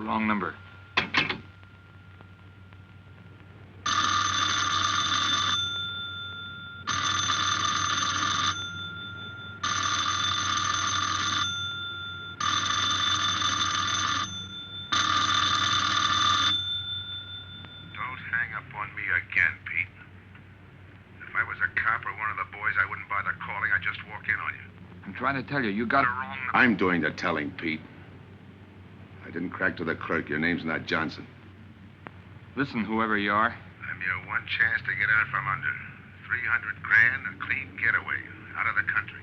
the wrong number. Again, Pete. If I was a cop or one of the boys, I wouldn't bother calling. I'd just walk in on you. I'm trying to tell you, you got the wrong number. I'm doing the telling, Pete. I didn't crack to the clerk. Your name's not Johnson. Listen, whoever you are. I'm your one chance to get out from under. 300 grand, a clean getaway, out of the country.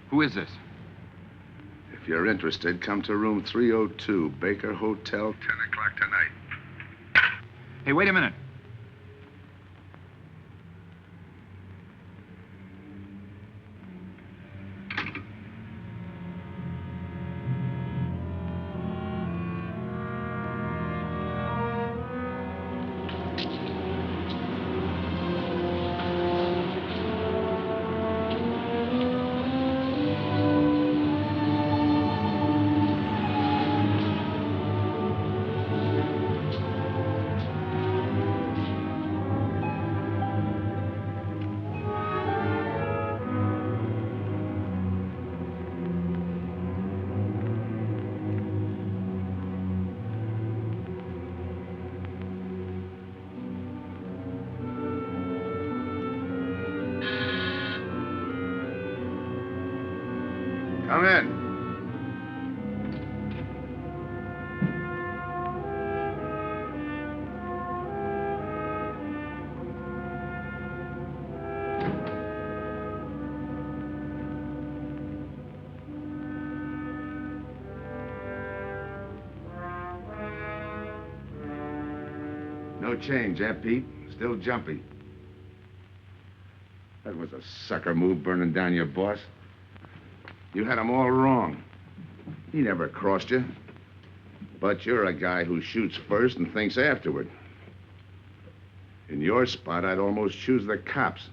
Who is this? If you're interested, come to room 302, Baker Hotel. 10 o'clock tonight. Hey, wait a minute. Come in. No change, eh, Pete? Still jumpy. That was a sucker move, burning down your boss. You had him all wrong. He never crossed you. But you're a guy who shoots first and thinks afterward. In your spot, I'd almost choose the cops.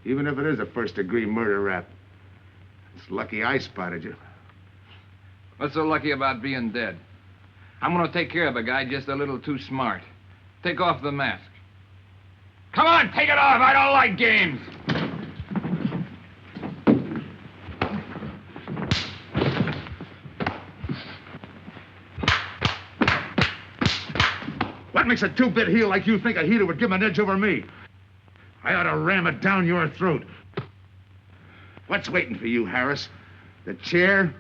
Even if it is a first-degree murder rap. It's lucky I spotted you. What's so lucky about being dead? I'm gonna take care of a guy just a little too smart. Take off the mask. Come on, take it off! I don't like games! What makes a two-bit heel like you think a heater would give him an edge over me? I ought to ram it down your throat. What's waiting for you, Harris? The chair,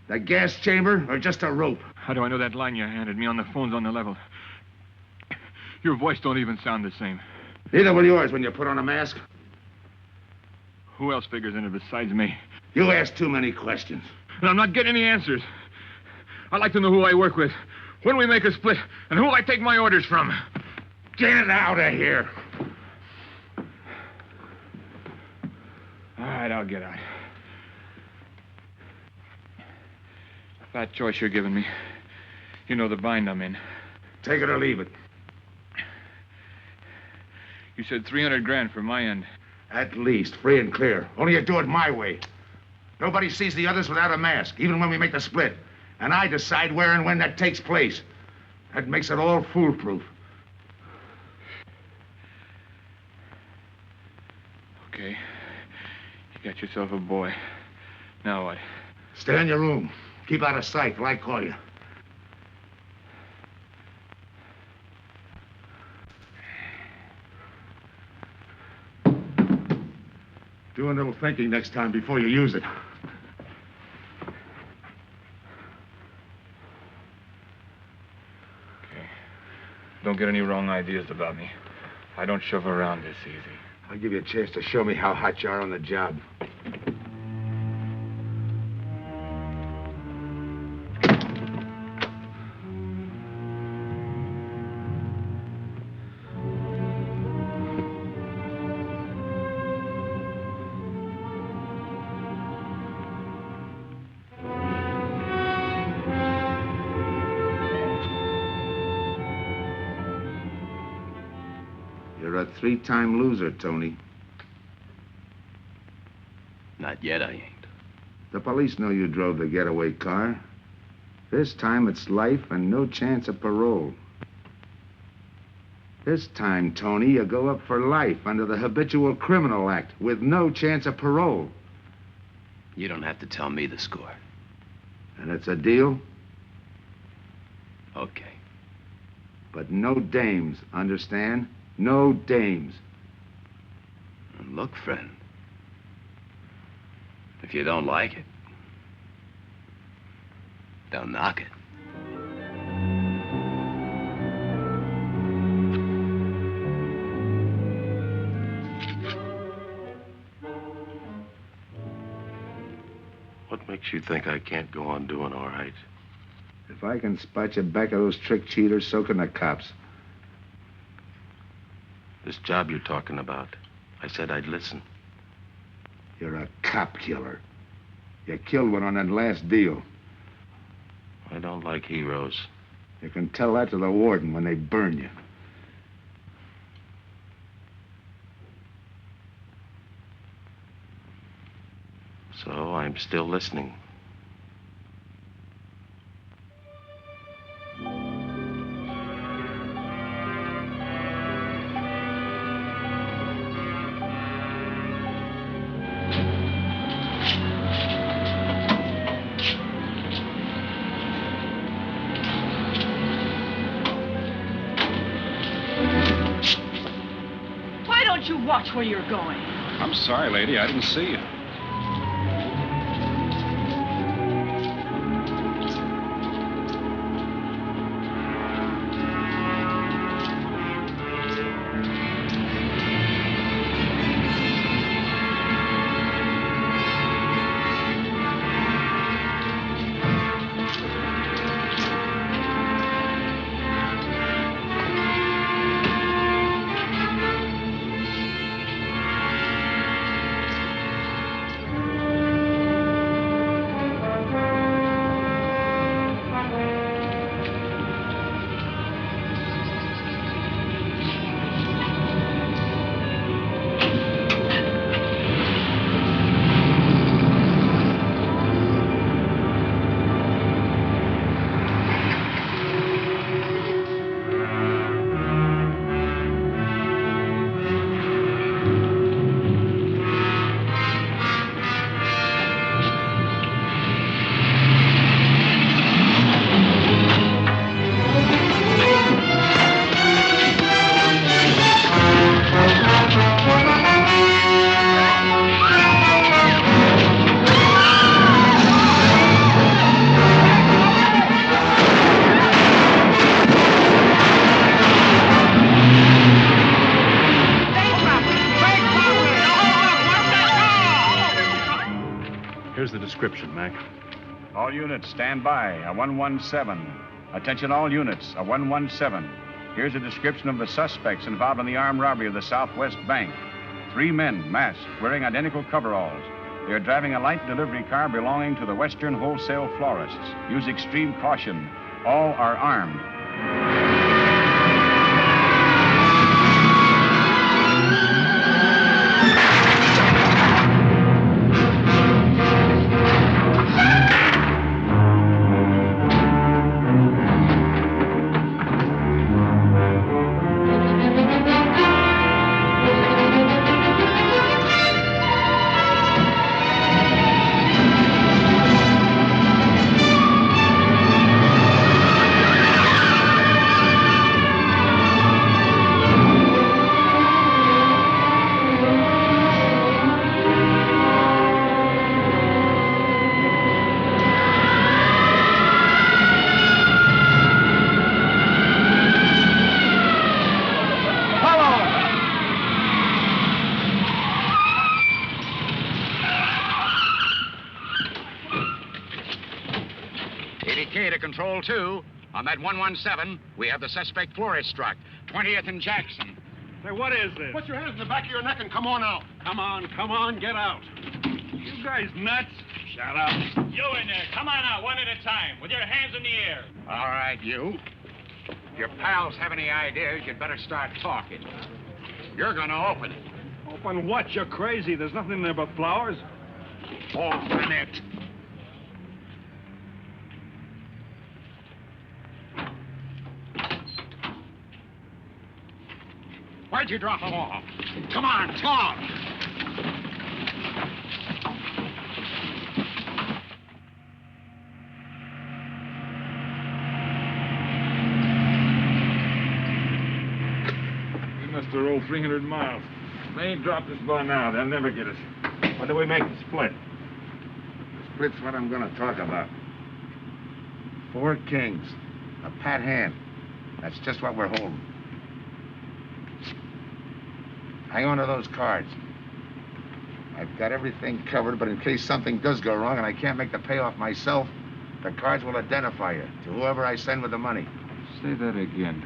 the gas chamber, or just a rope? How do I know that line you handed me on the phone's on the level? Your voice don't even sound the same. Neither will yours when you put on a mask. Who else figures in it besides me? You ask too many questions. And I'm not getting any answers. I'd like to know who I work with, when we make a split, and who I take my orders from. Get out of here. All right, I'll get out. That choice you're giving me. You know the bind I'm in. Take it or leave it. You said 300 grand for my end. At least, free and clear. Only you do it my way. Nobody sees the others without a mask, even when we make the split. And I decide where and when that takes place. That makes it all foolproof. Okay. You got yourself a boy. Now what? Stay in your room. Keep out of sight till I call you. Do a little thinking next time before you use it. Okay. Don't get any wrong ideas about me. I don't shove around this easy. I'll give you a chance to show me how hot you are on the job. You're a three-time loser, Tony. Not yet, I ain't. The police know you drove the getaway car. This time it's life and no chance of parole. This time, Tony, you go up for life under the Habitual Criminal Act with no chance of parole. You don't have to tell me the score. And it's a deal? Okay. But no dames, understand? No dames. And look, friend, if you don't like it, don't knock it. What makes you think I can't go on doing all right? If I can spot you back of those trick cheaters, so can the cops. This job you're talking about, I said I'd listen. You're a cop killer. You killed one on that last deal. I don't like heroes. You can tell that to the warden when they burn you. So I'm still listening. Why don't you watch where you're going? I'm sorry, lady. I didn't see you. Here's the description, Mac. All units, stand by. A 117. Attention all units, a 117. Here's a description of the suspects involved in the armed robbery of the Southwest Bank. 3 men, masked, wearing identical coveralls. They are driving a light delivery car belonging to the Western Wholesale Florists. Use extreme caution. All are armed. To Control 2. On that 117, we have the suspect florist struck. 20th and Jackson. Say, what is this? Put your hands in the back of your neck and come on out. Come on, get out. You guys nuts? Shut up. You in there, come on out, one at a time, with your hands in the air. All right, you. If your pals have any ideas, you'd better start talking. You're gonna open it. Open what? You're crazy. There's nothing in there but flowers. Open it. Why'd you drop them off? Come on, talk! We must have rolled 300 miles. They ain't dropped us by now. They'll never get us. When do we make the split? The split's what I'm going to talk about. 4 kings. A pat hand. That's just what we're holding. Hang on to those cards. I've got everything covered, but in case something does go wrong and I can't make the payoff myself, the cards will identify you to whoever I send with the money. Say that again.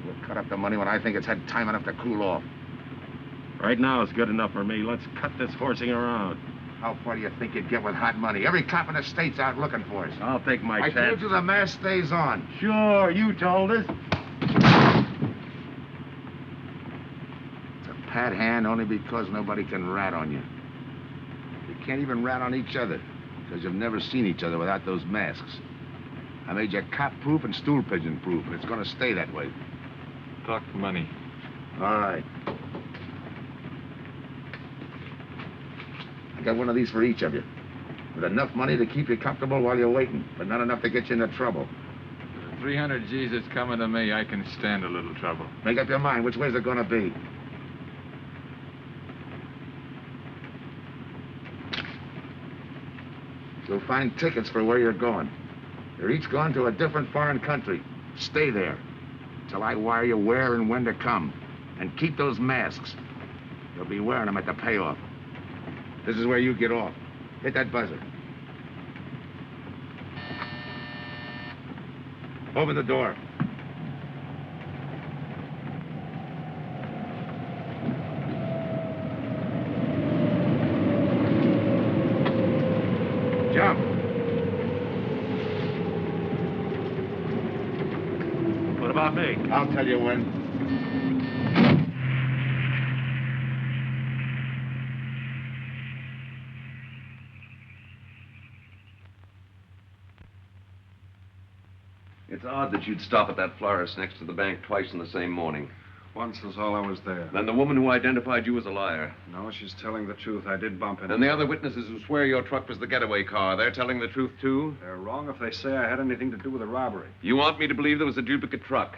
We'll cut up the money when I think it's had time enough to cool off. Right now is good enough for me. Let's cut this horsing around. How far do you think you'd get with hot money? Every cop in the state's out looking for us. I'll take my I chance. told you the mask stays on. Sure, you told us. It's a pat hand only because nobody can rat on you. You can't even rat on each other because you've never seen each other without those masks. I made you cop-proof and stool pigeon-proof, and it's going to stay that way. Talk money. All right. I got one of these for each of you. With enough money to keep you comfortable while you're waiting, but not enough to get you into trouble. 300 G's that's coming to me, I can stand a little trouble. Make up your mind. Which way's it going to be? You'll find tickets for where you're going. They're each going to a different foreign country. Stay there till I wire you where and when to come. And keep those masks. You'll be wearing them at the payoff. This is where you get off. Hit that buzzer. Open the door. Jump. What about me? I'll tell you when. It's odd that you'd stop at that florist next to the bank twice in the same morning. Once was all I was there. Then the woman who identified you as a liar. No, she's telling the truth. I did bump into And the other witnesses who swear your truck was the getaway car, they're telling the truth, too? They're wrong if they say I had anything to do with the robbery. You want me to believe there was a duplicate truck?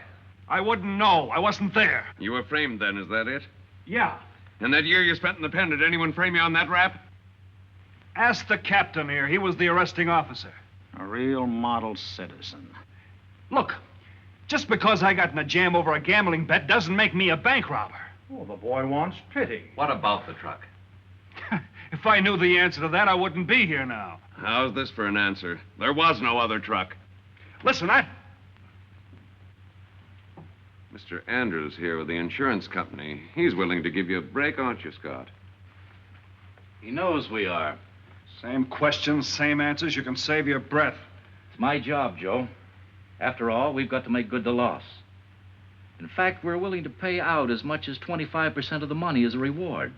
I wouldn't know. I wasn't there. You were framed then, is that it? Yeah. And that year you spent in the pen, did anyone frame you on that rap? Ask the captain here. He was the arresting officer. A real model citizen. Look, just because I got in a jam over a gambling bet doesn't make me a bank robber. Oh, the boy wants pity. What about the truck? If I knew the answer to that, I wouldn't be here now. How's this for an answer? There was no other truck. Listen, Mr. Andrews here with the insurance company. He's willing to give you a break, aren't you, Scott? He knows we are. Same questions, same answers. You can save your breath. It's my job, Joe. After all, we've got to make good the loss. In fact, we're willing to pay out as much as 25% of the money as a reward.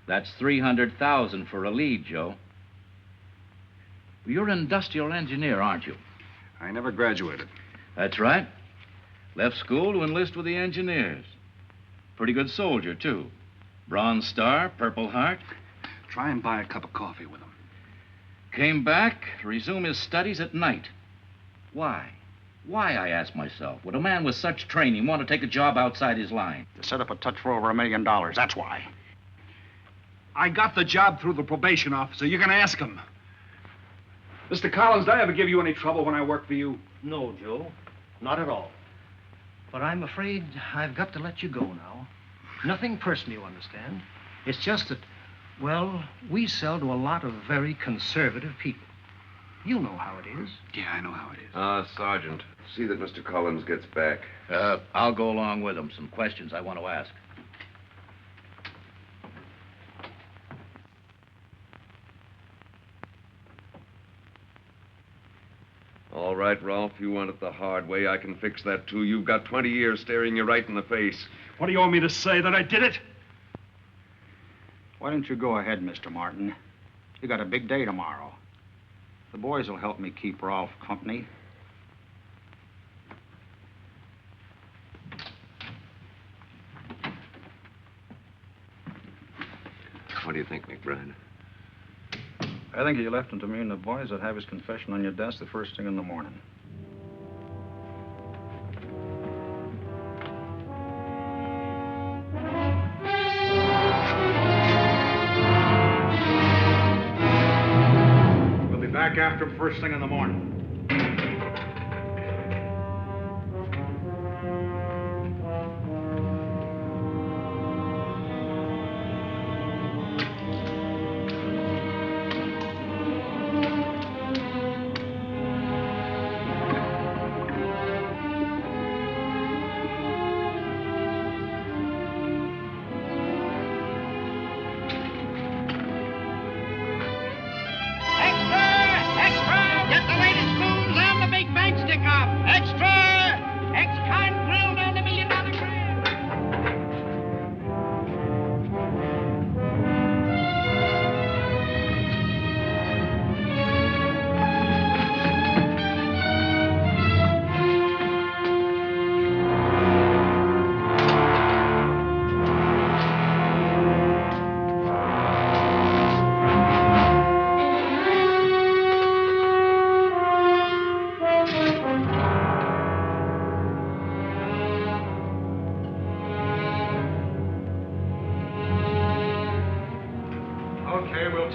That's $300,000 for a lead, Joe. You're an industrial engineer, aren't you? I never graduated. That's right. Left school to enlist with the engineers. Pretty good soldier, too. Bronze Star, Purple Heart. Try and buy a cup of coffee with him. Came back to resume his studies at night. Why? Why, I ask myself, would a man with such training want to take a job outside his line? To set up a touch for over $1 million, that's why. I got the job through the probation officer. You can ask him. Mr. Collins, did I ever give you any trouble when I worked for you? No, Joe. Not at all. But I'm afraid I've got to let you go now. Nothing personal, you understand. It's just that, well, we sell to a lot of very conservative people. You know how it is. Yeah, I know how it is. Sergeant, see that Mr. Collins gets back. I'll go along with him. Some questions I want to ask. All right, Rolf, you want it the hard way. I can fix that, too. You've got 20 years staring you right in the face. What do you want me to say, that I did it? Why don't you go ahead, Mr. Martin? You got a big day tomorrow. The boys will help me keep Rolf company. What do you think, McBride? I think you left him to me and the boys would have his confession on your desk the first thing in the morning. We'll be back after him first thing in the morning.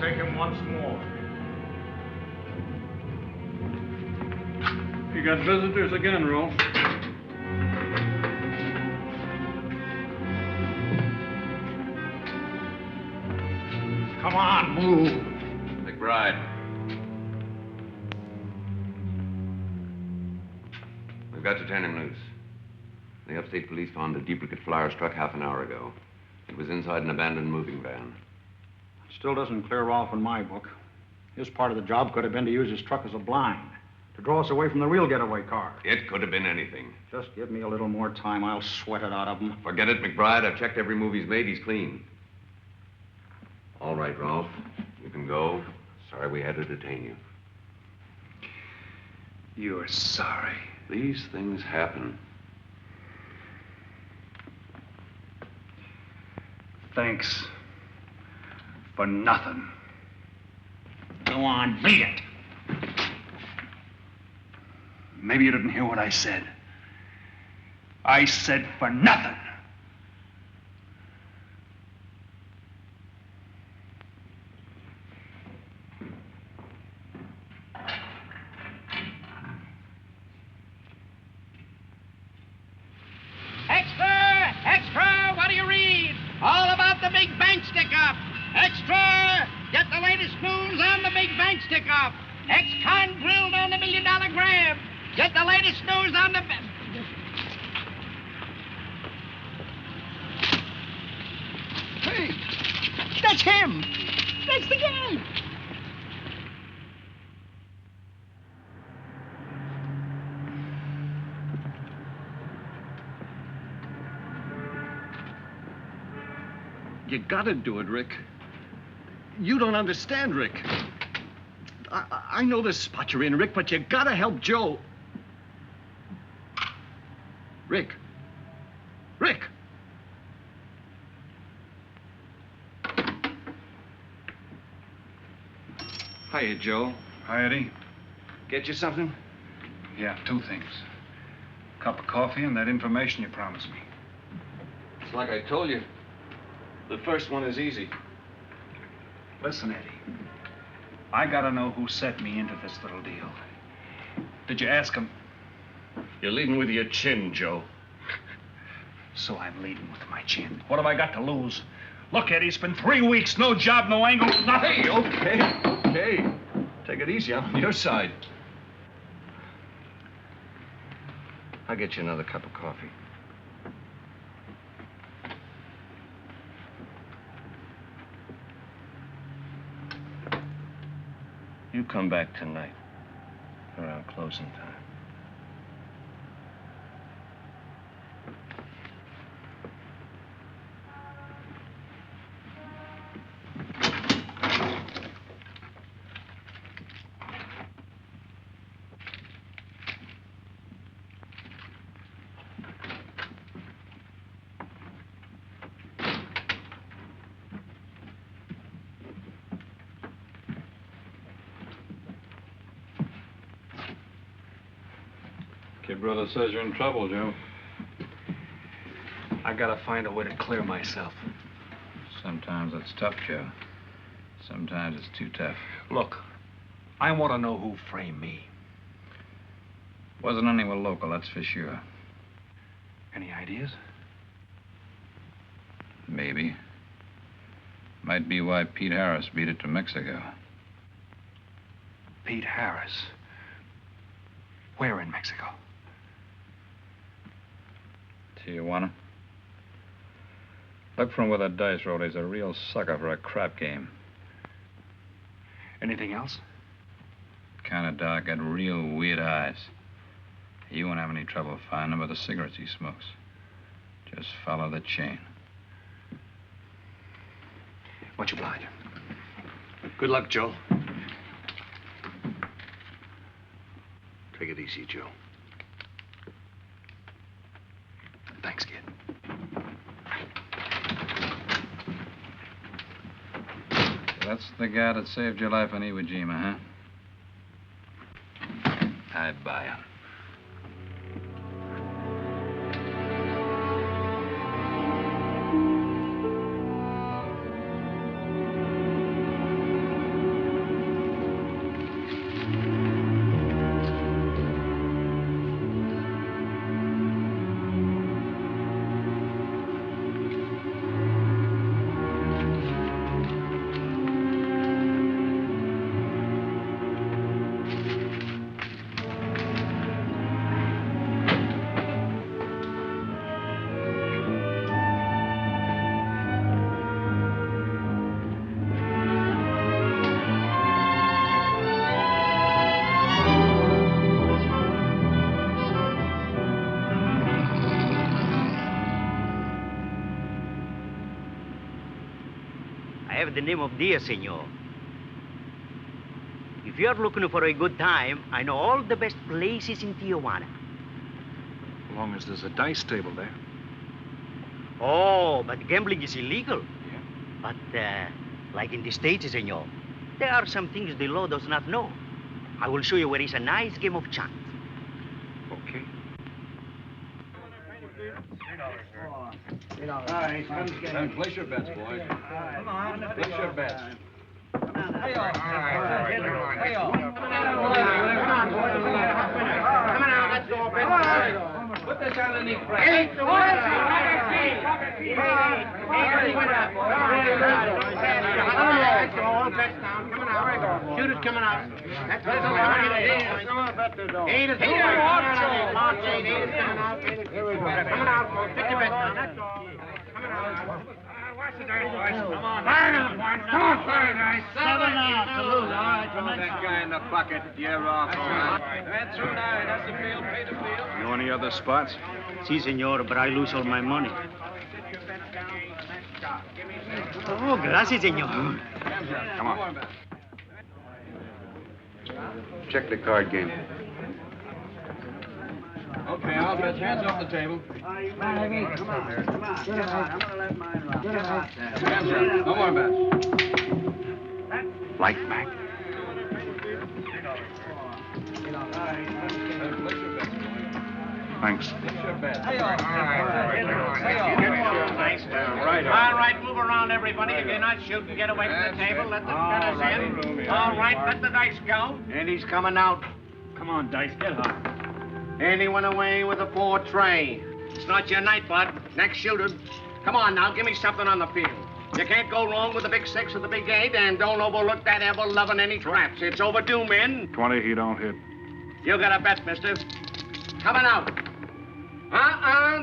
Take him once more. You got visitors again, Rolf. Come on, move. McBride. We've got to turn him loose. The upstate police found a duplicate flyer struck half an hour ago. It was inside an abandoned moving van. Still doesn't clear off in my book. His part of the job could have been to use his truck as a blind, to draw us away from the real getaway car. It could have been anything. Just give me a little more time. I'll sweat it out of him. Forget it, McBride. I've checked every move he's made. He's clean. All right, Ralph. You can go. Sorry we had to detain you. You're sorry. These things happen. Thanks. For nothing. Go on, beat it. Maybe you didn't hear what I said. I said for nothing. Extra! Extra! What do you read? All about the big bank stick-up. Extra! Get the latest news on the big bank stick-up. Ex-con drilled on the $1 million grab. Get the latest news on the... Hey, that's him. That's the guy. You gotta do it, Rick. You don't understand, Rick. I know this spot you're in, Rick, but you gotta help Joe. Rick. Rick! Hiya, Joe. Hi, Eddie. Get you something? Yeah, two things. Cup of coffee and that information you promised me. It's like I told you. The first one is easy. Listen, Eddie. I gotta know who set me into this little deal. Did you ask him? You're leading with your chin, Joe. So I'm leading with my chin. What have I got to lose? Look, Eddie, it's been 3 weeks. No job, no angle, nothing. Hey, okay. Take it easy. I'm on your side. I'll get you another cup of coffee. You come back tonight, around closing time. Your brother says you're in trouble, Joe. I gotta find a way to clear myself. Sometimes it's tough, Joe. Sometimes it's too tough. Look, I want to know who framed me. Wasn't anyone local, that's for sure. Any ideas? Maybe. Might be why Pete Harris beat it to Mexico. Pete Harris? Where in Mexico? Tijuana. Look from where that dice rolled. He's a real sucker for a crap game. Anything else? Kind of dark, got real weird eyes. You won't have any trouble finding him with the cigarettes he smokes. Just follow the chain. Much obliged. Good luck, Joe. Take it easy, Joe. Thanks, kid. So that's the guy that saved your life on Iwo Jima, huh? I buy him. The name of dear senor. If you're looking for a good time, I know all the best places in Tijuana. As long as there's a dice table there. Oh, but gambling is illegal. Yeah. But, like in the States, senor, there are some things the law does not know. I will show you where is a nice game of chance. Okay. Place your bets, boys. Come on. Place your bets. Hey, all Come on now, let's go. Put this on the knee. Eight to one. Shoot it coming out. That's what come on, bet the door. Eight is coming out. March 8, 8 is coming out. Here we go. Coming out, folks. Pick your bets now. That's all. Coming out. Watch the dice, boys. Come on. Come on, fire dice. 7 out. Salute. All right, throw that guy in the bucket. You're off. That's through 9. That's the field. Pay the field. You know any other spots? Si, senor, but I lose all my money. Oh, gracias, senor. Come on. Check the card game. Okay, I'll bet hands off the table. Come on. Come on. Get out. I'm going to let mine run. Get out. Hands up. No more bets. Light back. Thanks. All right, move around, everybody. If you're not shooting, get away from the table. Let the gunners in. All right, let the dice go. And he's coming out. Come on, Dice, get hot. And he went away with a 4 tray. It's not your night, bud. Next shooter. Come on now, give me something on the field. You can't go wrong with the big 6 or the big 8, and don't overlook that ever-loving any traps. It's overdue, men. 20, he don't hit. You got a bet, mister. Coming out.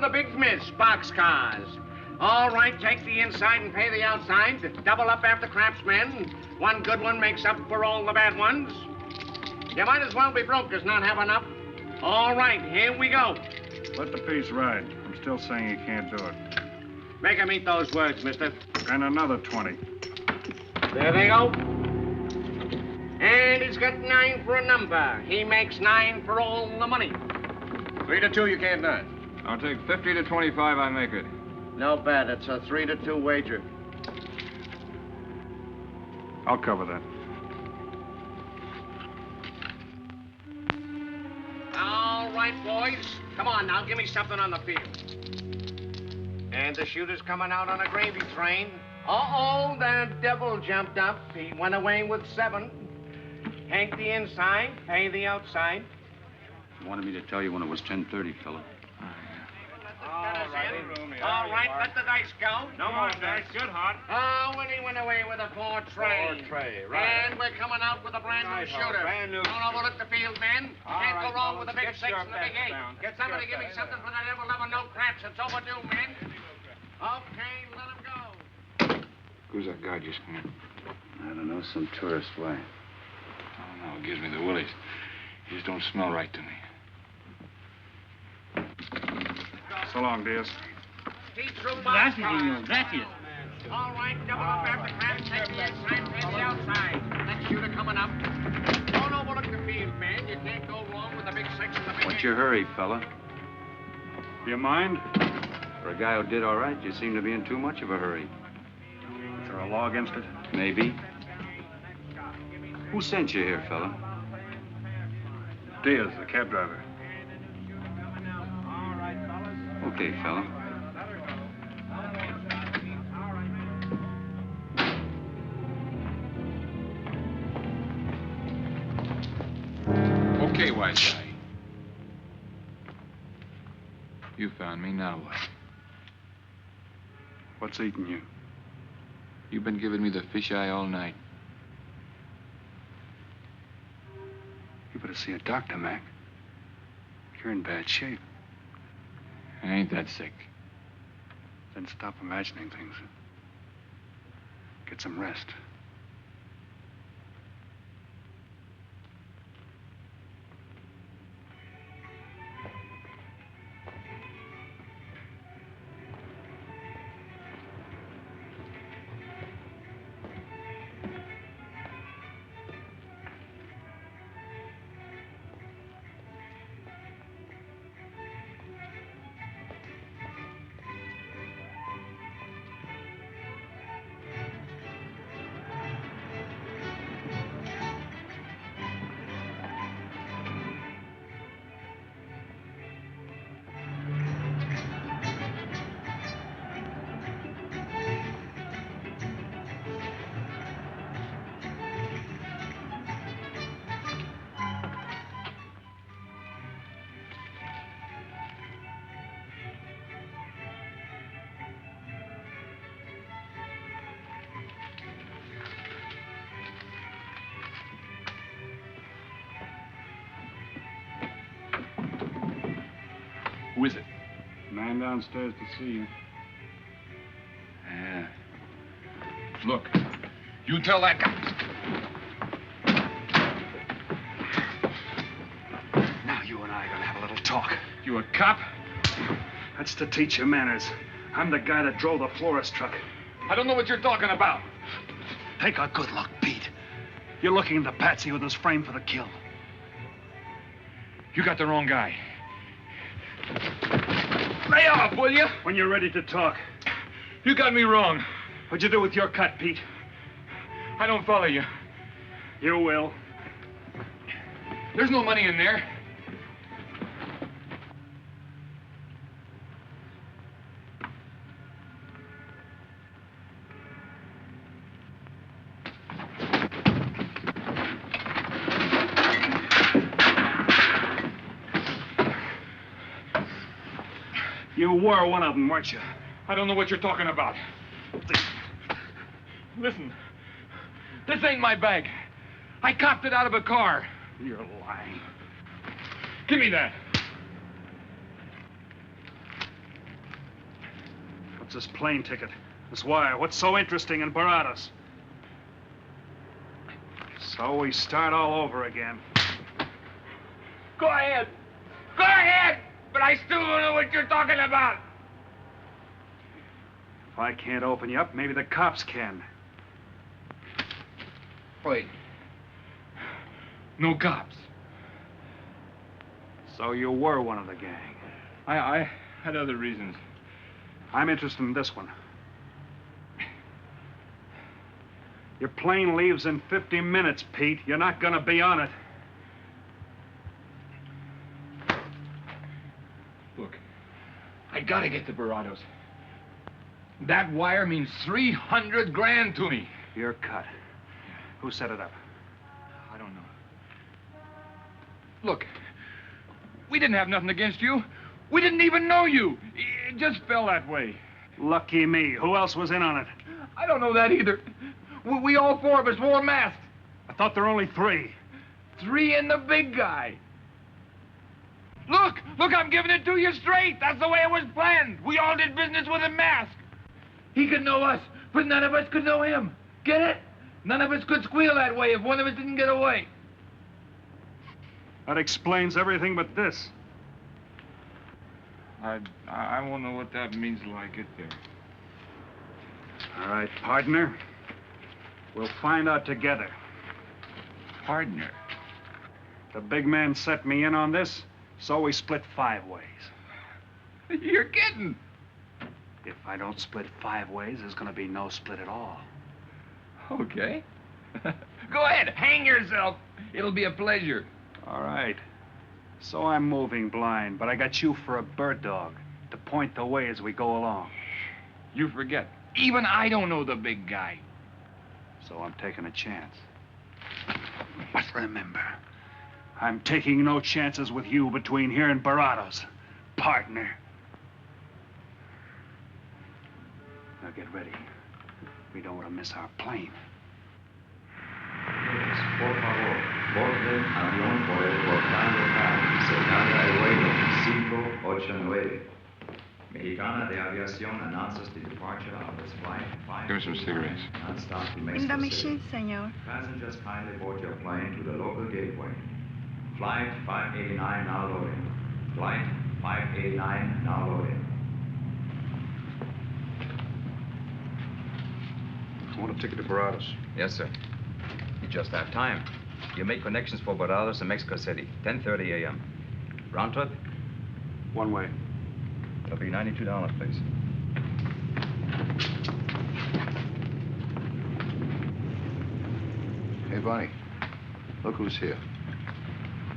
The big miss, boxcars. All right, take the inside and pay the outside. Double up after craps, men. One good one makes up for all the bad ones. You might as well be broke as not have enough. All right, here we go. Let the piece ride. I'm still saying he can't do it. Make him eat those words, mister. And another 20. There they go. And he's got 9 for a number. He makes 9 for all the money. 3 to 2, you can't none. I'll take 50 to 25, I make it. No bad. It's a 3 to 2 wager. I'll cover that. All All right, boys. Come on now, give me something on the field. And the shooter's coming out on a gravy train. Uh-oh, the devil jumped up. He went away with 7. Hank the inside, pay the outside. You wanted me to tell you when it was 10:30, fella. All right, let the dice go. No more dice. Good, Hot. Oh, and he went away with a 4 tray. 4 tray, right. And we're coming out with a brand new Right, shooter. brand new. Don't overlook the field, men. All Can't right, go wrong fellas, with the big get 6 your and the big bets 8. down. Get somebody Get give me your something for that ever-loving no craps. It's overdue, men. Okay, let him go. Who's that guy just come in? I don't know, some tourist. Why? Oh, no, it gives me the willies. He just don't smell right to me. So long, Diaz. Gracias, señor. Gracias. All right, double up after craps. Take the inside, pay the outside. Next shooter coming up. Don't overlook the field, man. You can't go wrong with the big 6 and the big 8. What's your hurry, fella? You mind? For a guy who did all right, you seem to be in too much of a hurry. Is there a law against it? Maybe. Who sent you here, fella? Diaz, the cab driver. Okay, fella. Okay, wise guy. You found me, now what? What's eating you? You've been giving me the fisheye all night. You better see a doctor, Mac. You're in bad shape. I ain't that sick. Then stop imagining things. Get some rest. Who is it? Man downstairs to see you. Yeah. Look, you tell that guy. Now you and I are gonna have a little talk. You a cop? That's to teach you manners. I'm the guy that drove the florist truck. I don't know what you're talking about. Take a good look, Pete. You're looking at the patsy who was framed for the kill. You got the wrong guy. Lay off, will you? When you're ready to talk. You got me wrong. What'd you do with your cut, Pete? I don't follow you. You will. There's no money in there. You were one of them, weren't you? I don't know what you're talking about. Listen, this ain't my bag. I copped it out of a car. You're lying. Give me that. What's this plane ticket? This wire? What's so interesting in Baradas? So we start all over again. Go ahead. Go ahead! But I still don't know what you're talking about. If I can't open you up, maybe the cops can. Wait. No cops. So you were one of the gang. I had other reasons. I'm interested in this one. Your plane leaves in 50 minutes, Pete. You're not gonna be on it. gotta get to Barados. That wire means 300 grand to me. You're cut. Who set it up? I don't know. Look, we didn't have nothing against you. We didn't even know you. It just fell that way. Lucky me. Who else was in on it? I don't know that either. We all four of us wore masks. I thought there were only 3. 3 and the big guy. Look, I'm giving it to you straight. That's the way it was planned. We all did business with a mask. He could know us, but none of us could know him. Get it? None of us could squeal that way if one of us didn't get away. That explains everything but this. I won't know what that means till I get there. All right, partner. We'll find out together. Partner? The big man set me in on this, so we split 5 ways. You're kidding. If I don't split 5 ways, there's gonna be no split at all. Okay. Go ahead, hang yourself. It'll be a pleasure. All right. So I'm moving blind, but I got you for a bird dog to point the way as we go along. You forget. Even I don't know the big guy. So I'm taking a chance. But remember, I'm taking no chances with you between here and Barados, partner. Now get ready. We don't want to miss our plane. Por favor, borden avión por el portal local, cercada el vuelo 589. Mexicana de Aviación announces the departure of this flight 5. Give me some cigarettes. Non-stop to In the Mexico machine, City. senor. Passengers kindly board your plane to the local gateway. Flight 589 now loading. Flight 589 now loading. I want a ticket to Barados. Yes, sir. You just have time. You make connections for Barados and Mexico City, 10:30 a.m. Round trip? One way. It'll be $92, please. Hey, Bonnie, look who's here.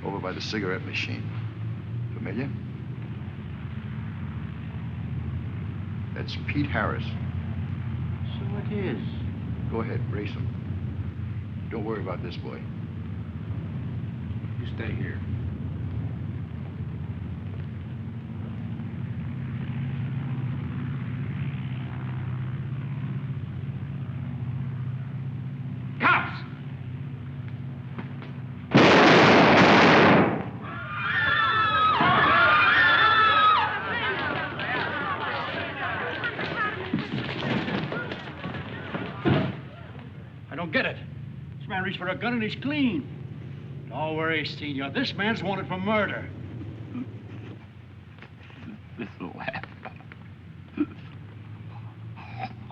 Over by the cigarette machine. Familiar? That's Pete Harris. So it is. Go ahead, race him. Don't worry about this boy. You stay here. Cops! I don't get it. This man reached for a gun and he's clean. Don't worry, Senor. This man's wanted for murder. This laugh.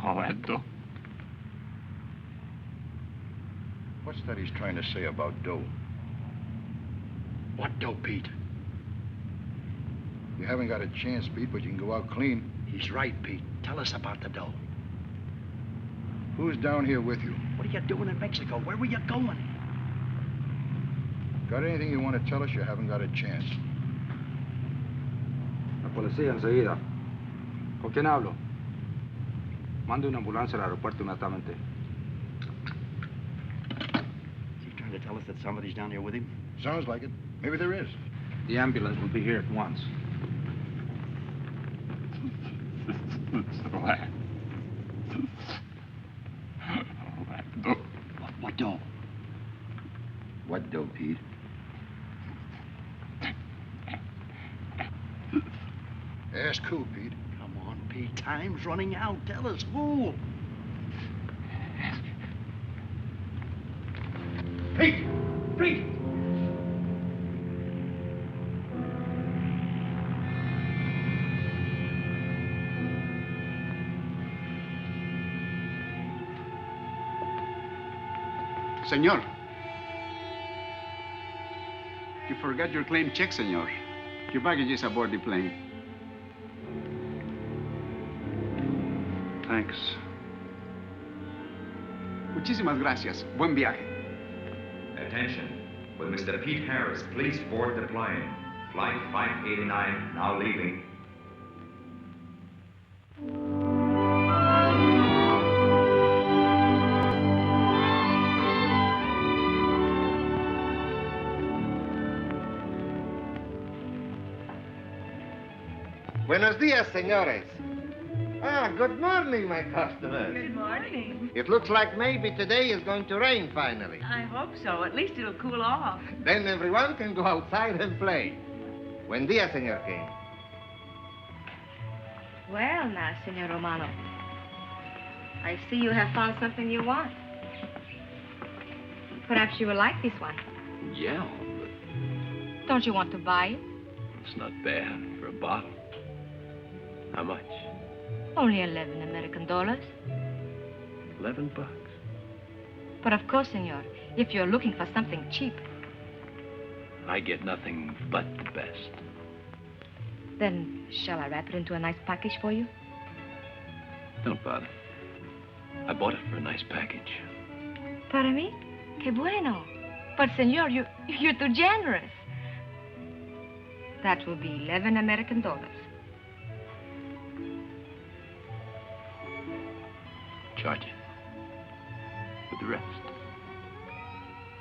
All that dough. What's that he's trying to say about dough? What dough, Pete? You haven't got a chance, Pete, but you can go out clean. He's right, Pete. Tell us about the dough. Who's down here with you? What are you doing in Mexico? Where were you going? Got anything you want to tell us? You haven't got a chance. La policía enseguida. ¿Con quién hablo? Mande una ambulancia al aeropuerto inmediatamente. Is he trying to tell us that somebody's down here with him? Sounds like it. Maybe there is. The ambulance will be here at once. What dough? What dough, Pete? Ask who, Pete? Come on, Pete. Time's running out. Tell us who. Pete! Pete! Senor. You forgot your claim check, senor. Your baggage is aboard the plane. Thanks. Muchísimas gracias. Buen viaje. Attention. Will Mr. Pete Harris please board the plane? Flight 589 now leaving. Buenos dias, senores. Ah, good morning, my customers. Good morning. It looks like maybe today is going to rain finally. I hope so. At least it'll cool off. Then everyone can go outside and play. Buen dia, Senor King. Well, now, Senor Romano, I see you have found something you want. Perhaps you will like this one. Yeah, Don't you want to buy it? it's not bad for a bottle. How much? Only 11 American dollars. $11. But of course, senor, if you're looking for something cheap, I get nothing but the best. then shall I wrap it into a nice package for you? Don't bother. I bought it for a nice package. Para mí? Que bueno. But, senor, you're too generous. That will be 11 American dollars. Charge it. With the rest.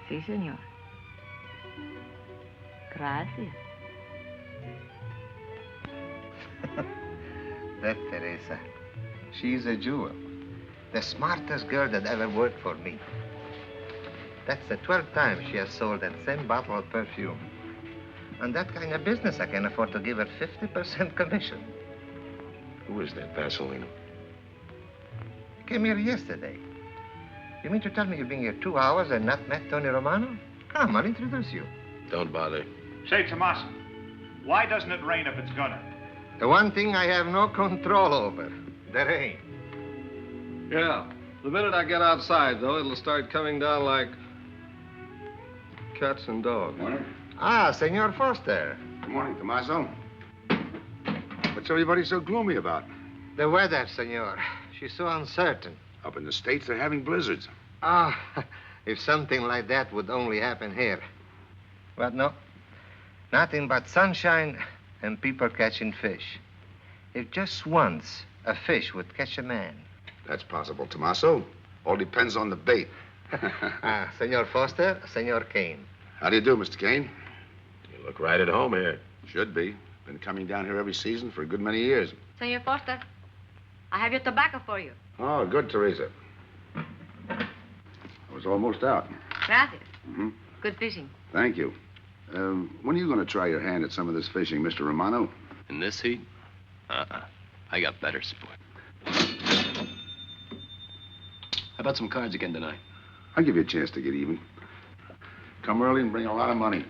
Si, senor. Gracias. That Teresa, she's a jewel. The smartest girl that ever worked for me. That's the 12th time she has sold that same bottle of perfume. On that kind of business, I can afford to give her 50% commission. Who is that Vaseline? Came here yesterday. You mean to tell me you've been here 2 hours and not met Tony Romano? Come, I'll introduce you. Don't bother. Say, Tomas, why doesn't it rain if it's gonna? The one thing I have no control over, the rain. Yeah. The minute I get outside, though, it'll start coming down like cats and dogs. Morning. Ah, Senor Foster. Good morning, Tommaso. What's everybody so gloomy about? The weather, senor. She's so uncertain. Up in the States, they're having blizzards. Ah, if something like that would only happen here. But no. Nothing but sunshine and people catching fish. If just once a fish would catch a man. That's possible, Tommaso. All depends on the bait. Ah, Senor Foster, Senor Kane. How do you do, Mr. Kane? You look right at home here. Should be. Been coming down here every season for a good many years. Senor Foster, I have your tobacco for you. Oh, good, Teresa. I was almost out. Gracias. Mm-hmm. Good fishing. Thank you. When are you going to try your hand at some of this fishing, Mr. Romano? In this heat? I got better sport. How about some cards again tonight? I'll give you a chance to get even. Come early and bring a lot of money.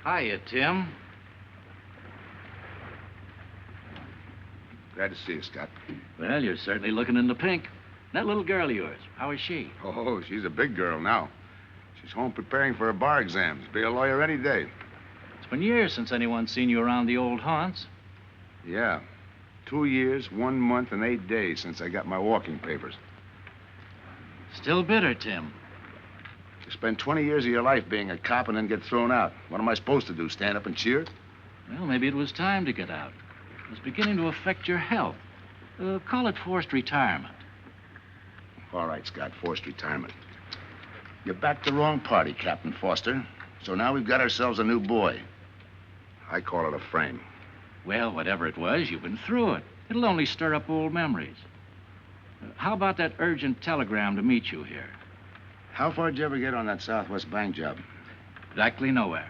Hiya, Tim. Glad to see you, Scott. Well, you're certainly looking in the pink. That little girl of yours, how is she? Oh, she's a big girl now. She's home preparing for her bar exams. Be a lawyer any day. It's been years since anyone's seen you around the old haunts. Yeah. 2 years, 1 month, and 8 days since I got my walking papers. Still bitter, Tim. You spend 20 years of your life being a cop and then get thrown out. What am I supposed to do, stand up and cheer? Well, maybe it was time to get out. It was beginning to affect your health. Call it forced retirement. All right, Scott, forced retirement. You backed the wrong party, Captain Foster. So now we've got ourselves a new boy. I call it a frame. Well, whatever it was, you've been through it. It'll only stir up old memories. How about that urgent telegram to meet you here? How far did you ever get on that Southwest Bank job? Exactly nowhere.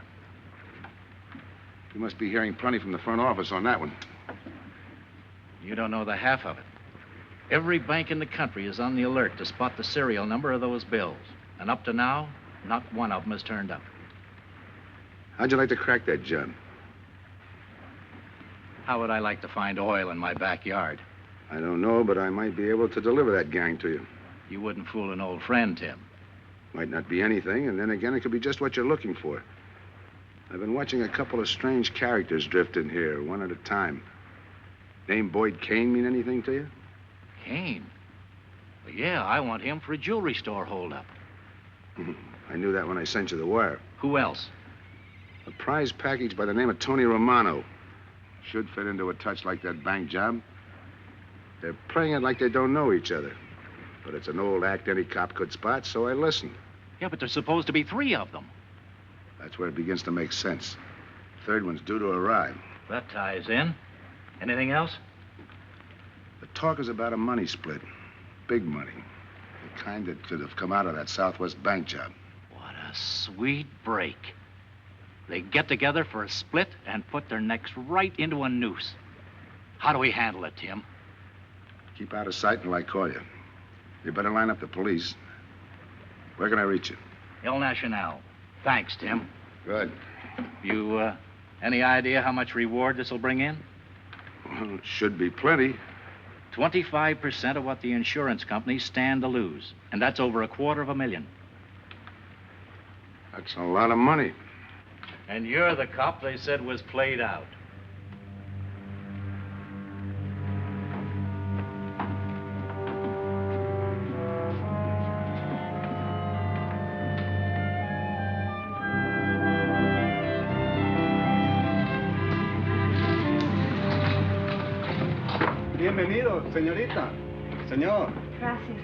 You must be hearing plenty from the front office on that one. You don't know the half of it. Every bank in the country is on the alert to spot the serial number of those bills. And up to now, not one of them has turned up. How'd you like to crack that job? How would I like to find oil in my backyard? I don't know, but I might be able to deliver that gang to you. You wouldn't fool an old friend, Tim. Might not be anything, and then again, it could be just what you're looking for. I've been watching a couple of strange characters drift in here, one at a time. Name Boyd Kane mean anything to you? Kane? Well, yeah, I want him for a jewelry store holdup. I knew that when I sent you the wire. Who else? A prize package by the name of Tony Romano. Should fit into a touch like that bank job. They're playing it like they don't know each other. But it's an old act any cop could spot, so I listened. Yeah, but there's supposed to be 3 of them. That's where it begins to make sense. Third one's due to arrive. That ties in. Anything else? The talk is about a money split. Big money. The kind that could have come out of that Southwest bank job. What a sweet break. They get together for a split and put their necks right into a noose. How do we handle it, Tim? Keep out of sight until I call you. You better line up the police. Where can I reach you? El Nacional. Thanks, Tim. Good. You, any idea how much reward this will bring in? Well, it should be plenty. 25% of what the insurance companies stand to lose. And that's over $250,000. That's a lot of money. And you're the cop they said was played out. Bienvenido, señorita. Señor. Gracias.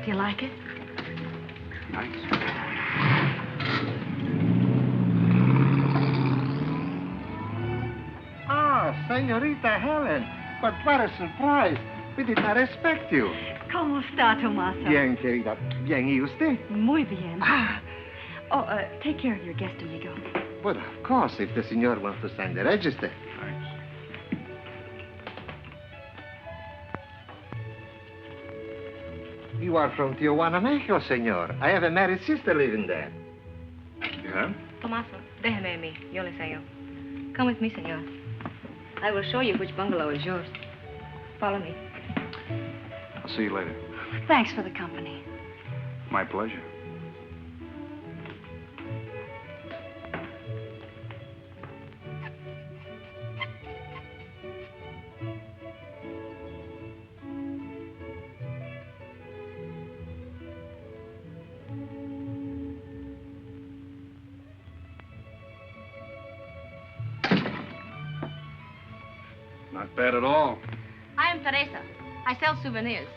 Do you like it? Nice. Ah, señorita Helen. But what a surprise. We did not expect you. ¿Cómo está, Tomaso? Bien, querida. Bien, ¿y usted? Muy bien. Oh, take care of your guest, amigo. But of course, if the senor wants to sign the register. Thanks. You are from Tijuana, Mexico, senor. I have a married sister living there. Yeah? Tomaso, déjeme a mí. Yo le enseño. Come with me, senor. I will show you which bungalow is yours. Follow me. I'll see you later. Thanks for the company. My pleasure. Not bad at all. I am Teresa. I sell souvenirs.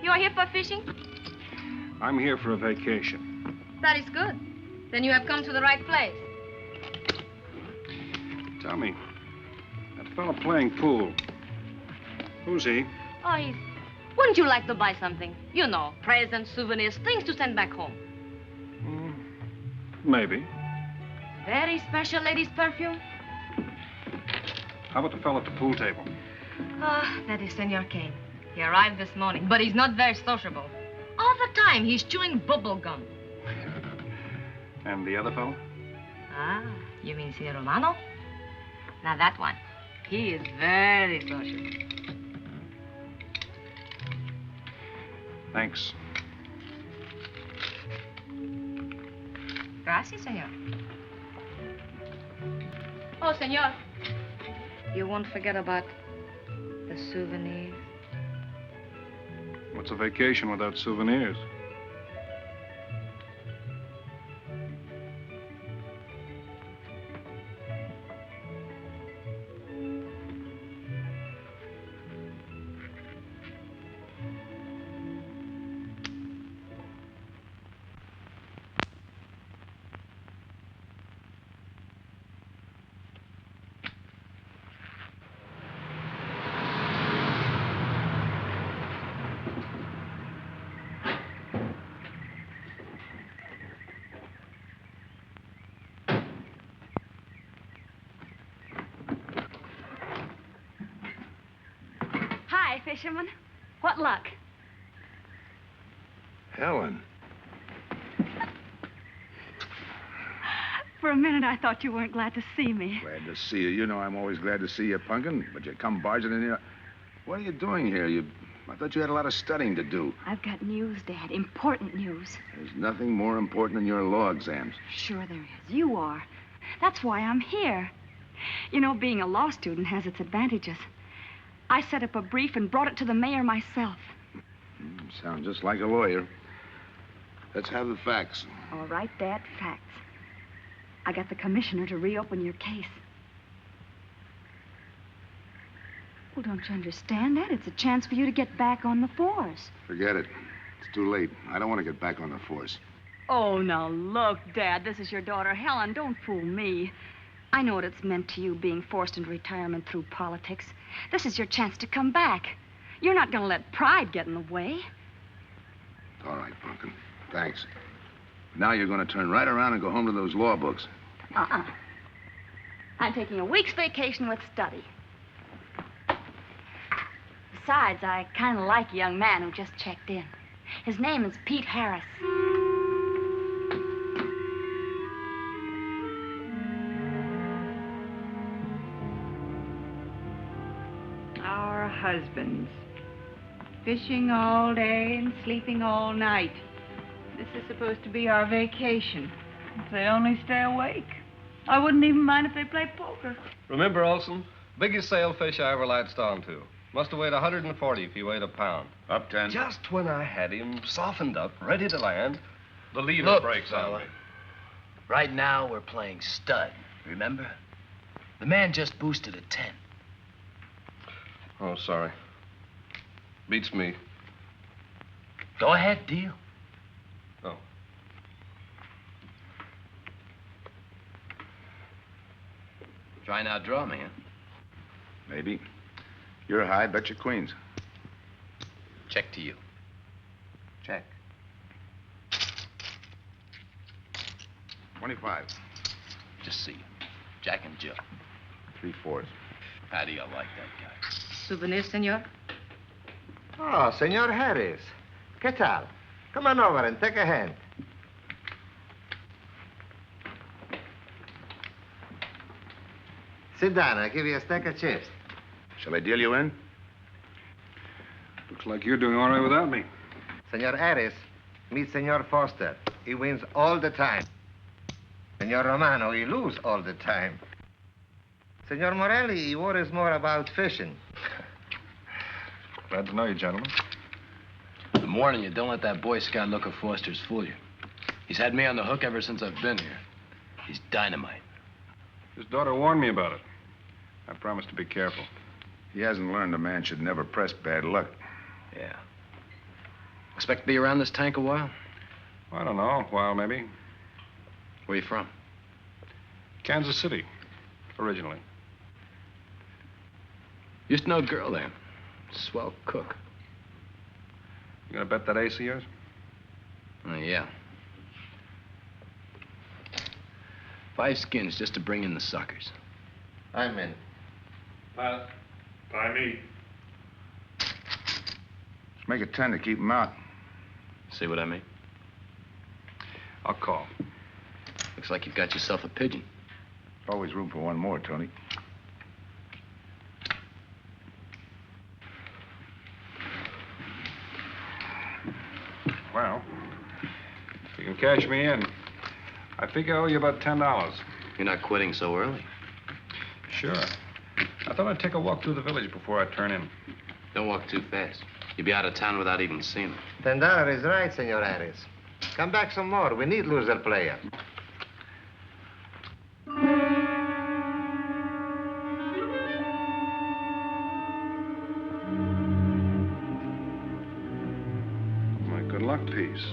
You are here for fishing? I'm here for a vacation. That is good. Then you have come to the right place. Tell me, that fella playing pool, who's he? Oh, he's... Wouldn't you like to buy something? You know, presents, souvenirs, things to send back home. Maybe. Very special ladies' perfume. How about the fella at the pool table? Ah, that is Senor Kane. He arrived this morning, but he's not very sociable. All the time, he's chewing bubble gum. And the other fellow? Ah, you mean Senor Romano? Now, that one. He is very sociable. Thanks. Gracias, senor. Oh, senor. You won't forget about the souvenirs. What's a vacation without souvenirs? Hi, fisherman. What luck? Helen. For a minute, I thought you weren't glad to see me. Glad to see you. You know I'm always glad to see you, Punkin, but you come barging in here. What are you doing here? You I thought you had a lot of studying to do. I've got news, Dad. Important news. There's nothing more important than your law exams. Sure there is. You are. That's why I'm here. You know, being a law student has its advantages. I set up a brief and brought it to the mayor myself. Sound just like a lawyer. Let's have the facts. All right, Dad, facts. I got the commissioner to reopen your case. Well, don't you understand that? It's a chance for you to get back on the force. Forget it. It's too late. I don't want to get back on the force. Oh, now look, Dad, this is your daughter, Helen. Don't fool me. I know what it's meant to you being forced into retirement through politics. This is your chance to come back. You're not going to let pride get in the way. All right, Pumpkin. Thanks. Now you're going to turn right around and go home to those law books. I'm taking a week's vacation with study. Besides, I kind of like a young man who just checked in. His name is Pete Harris. Our husbands. Fishing all day and sleeping all night. This is supposed to be our vacation. If they only stay awake. I wouldn't even mind if they play poker. Remember, Olson, biggest sailfish I ever latched onto. Must have weighed 140 if he weighed a pound. Up 10. Just when I had him softened up, ready to land, the leader Look, breaks on fella. me. Right now, we're playing stud, remember? The man just boosted a 10. Oh, sorry. Beats me. Go ahead, deal. Oh. Try and outdraw me, huh? Maybe. You're high, bet your queens. Check to you. Check. 25. Just see you. Jack and Jill. 3/4. How do you like that guy? Souvenir, senor? Oh, Senor Harris. ¿Qué tal? Come on over and take a hand. Sit down. I'll give you a stack of chips. Shall I deal you in? Looks like you're doing all right without me. Senor Harris, meet Senor Foster. He wins all the time. Senor Romano, he lose all the time. Senor Morelli, he worries more about fishing. Glad to know you, gentlemen. I'm warning you, don't let that Boy Scout look of Foster's fool you. He's had me on the hook ever since I've been here. He's dynamite. His daughter warned me about it. I promised to be careful. He hasn't learned a man should never press bad luck. Yeah. Expect to be around this tank a while? I don't know, a while maybe. Where you from? Kansas City, originally. Used to know a girl there. Swell cook. You gonna bet that ace of yours? Yeah. 5 skins just to bring in the suckers. I'm in. Pass. By me. Let's make it 10 to keep him out. See what I mean? I'll call. Looks like you've got yourself a pigeon. Always room for one more, Tony. Well, if you can cash me in, I think I owe you about $10. You're not quitting so early. Sure. I thought I'd take a walk through the village before I turn in. Don't walk too fast. You'll be out of town without even seeing it. $10 is right, Senor Harris. Come back some more. We need loser player. My good luck piece.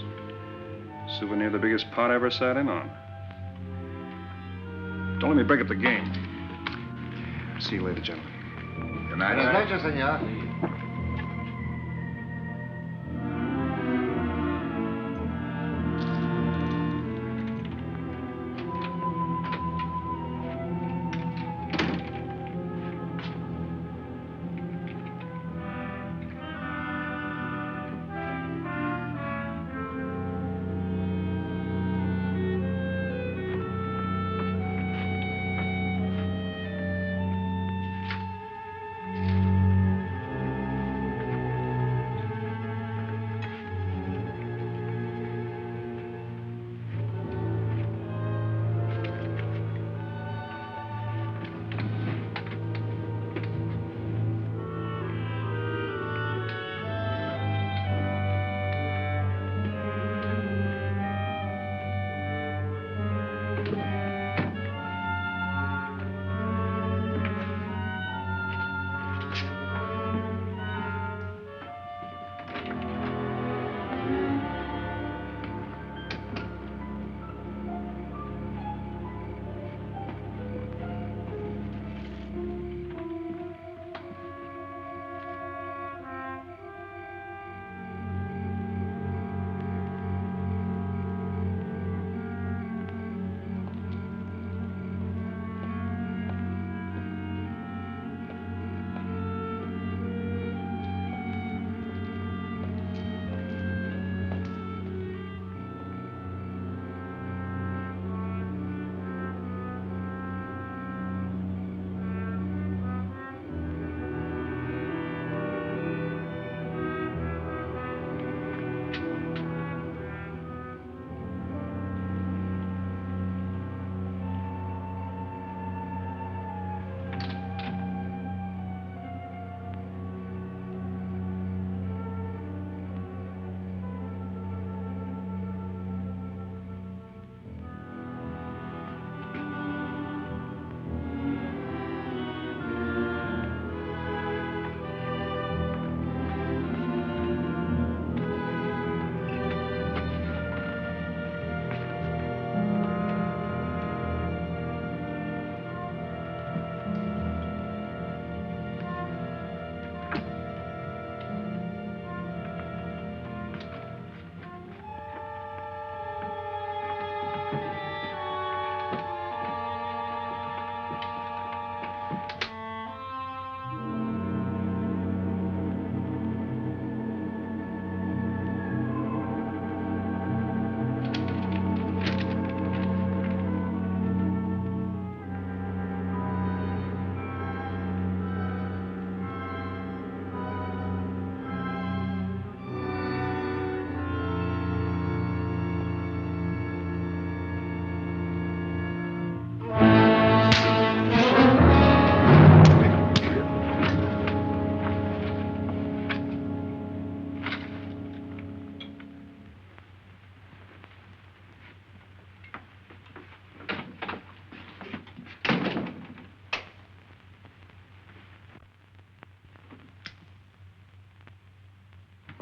Souvenir the biggest pot I ever sat in on. Don't let me break up the game. See you later, gentlemen. Good night. Buenas noches, senor.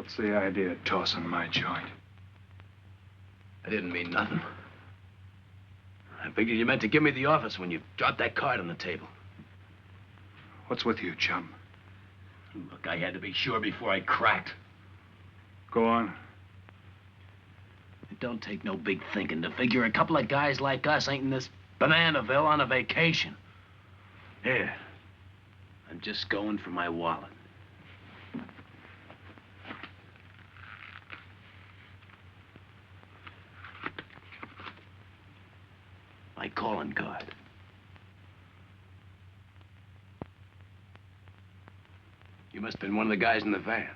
What's the idea of tossing my joint? I didn't mean nothing. I figured you meant to give me the office when you dropped that card on the table. What's with you, chum? Look, I had to be sure before I cracked. Go on. It don't take no big thinking to figure a couple of guys like us ain't in this Bananaville on a vacation. Here, I'm just going for my wallet. My calling card. You must have been one of the guys in the van.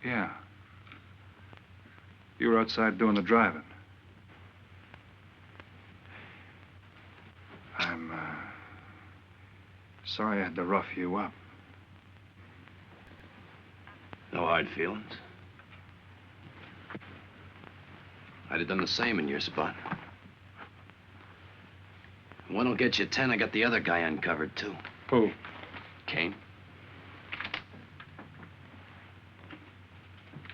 Yeah. You were outside doing the driving. I'm, sorry I had to rough you up. No hard feelings. I'd have done the same in your spot. One will get you 10. I got the other guy uncovered, too. Who? Kane.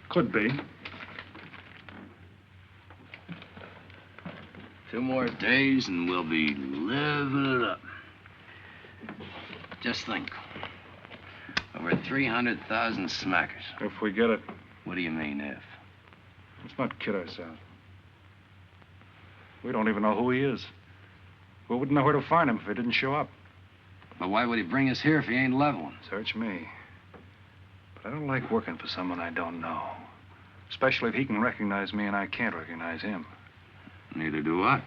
Could be. 2 more days and we'll be living it up. Just think. Over 300,000 smackers. If we get it. What do you mean, if? Let's not kid ourselves. We don't even know who he is. We wouldn't know where to find him if he didn't show up. But why would he bring us here if he ain't leveling? Search me. But I don't like working for someone I don't know. Especially if he can recognize me and I can't recognize him. Neither do I.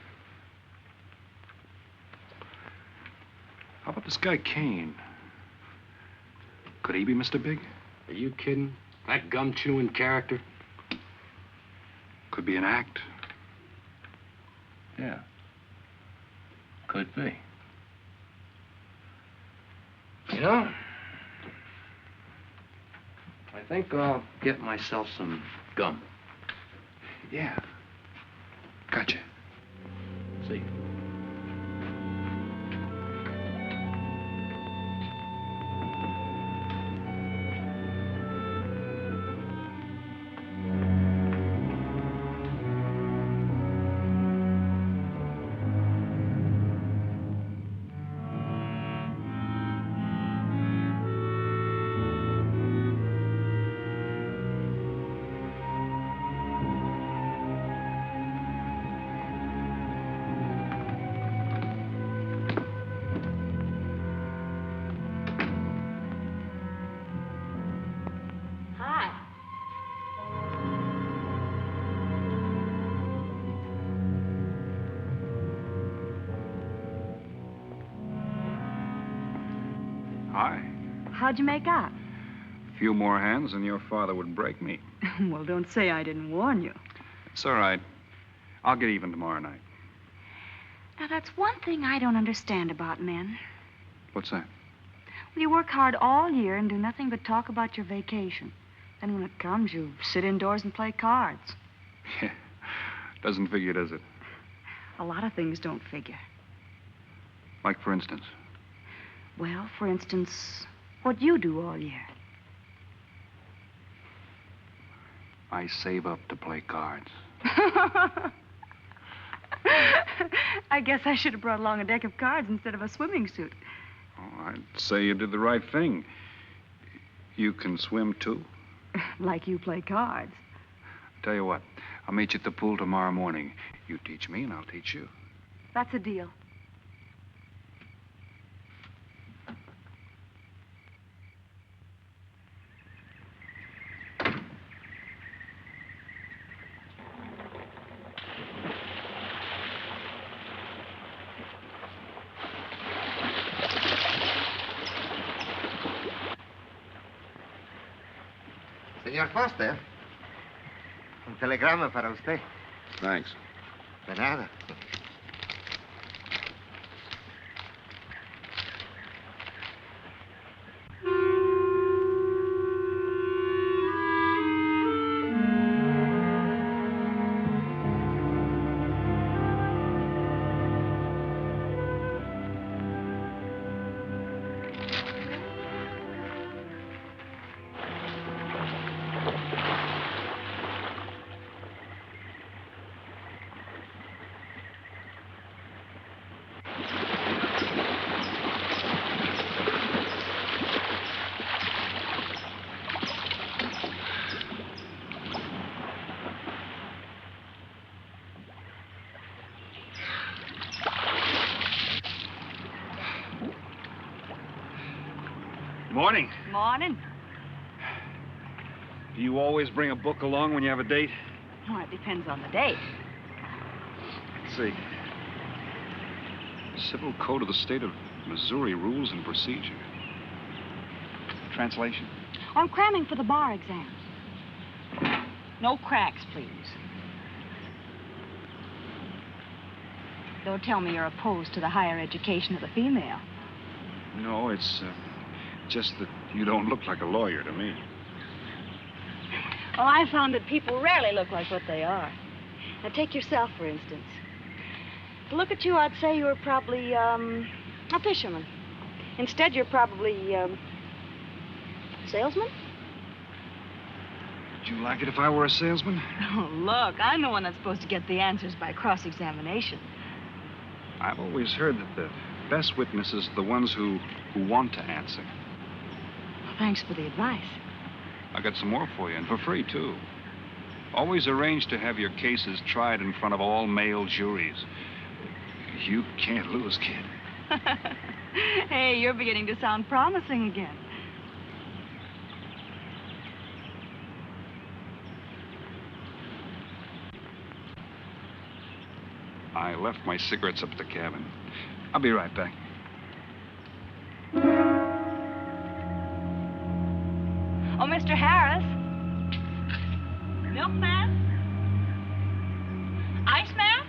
How about this guy Kane? Could he be Mr. Big? Are you kidding? That gum-chewing character? Could be an act. Yeah. Could be. You know, I think I'll get myself some gum. Yeah. Gotcha. See. Hi. How'd you make out? A few more hands and your father would break me. Well, don't say I didn't warn you. It's all right. I'll get even tomorrow night. Now, that's one thing I don't understand about men. What's that? Well, you work hard all year and do nothing but talk about your vacation. Then when it comes, you sit indoors and play cards. Yeah. Doesn't figure, does it? A lot of things don't figure. Like, for instance? Well, for instance, what you do all year. I save up to play cards. I guess I should have brought along a deck of cards instead of a swimming suit. Oh, I'd say you did the right thing. You can swim, too? Like you play cards. Tell you what, I'll meet you at the pool tomorrow morning. You teach me and I'll teach you. That's a deal. Señor Foster, un telegrama para usted. Thanks. De nada. Morning. Morning. Do you always bring a book along when you have a date? Oh, it depends on the date. Let's see. Civil Code of the State of Missouri Rules and Procedure. Translation? I'm cramming for the bar exams. No cracks, please. Don't tell me you're opposed to the higher education of the female. No, it's just that you don't look like a lawyer to me. Well, I found that people rarely look like what they are. Now, take yourself, for instance. To look at you, I'd say you were probably, a fisherman. Instead, you're probably, salesman? Would you like it if I were a salesman? Oh, look, I'm the one that's supposed to get the answers by cross-examination. I've always heard that the best witnesses are the ones who want to answer. Thanks for the advice. I got some more for you, and for free, too. Always arrange to have your cases tried in front of all male juries. You can't lose, kid. Hey, you're beginning to sound promising again. I left my cigarettes up at the cabin. I'll be right back. Oh, Mr. Harris. Milkman? Iceman?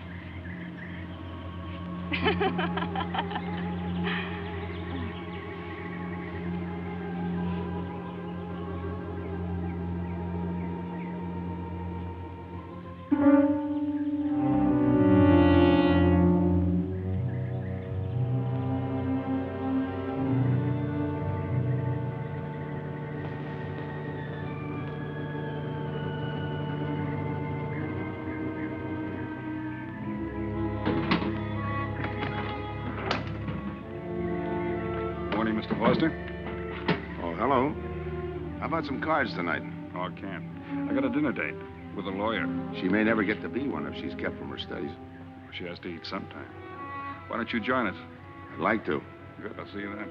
Morning, Mr. Foster. Oh, hello. How about some cards tonight? Oh, I can't. I got a dinner date with a lawyer. She may never get to be one if she's kept from her studies. She has to eat sometime. Why don't you join us? I'd like to. Good, I'll see you then.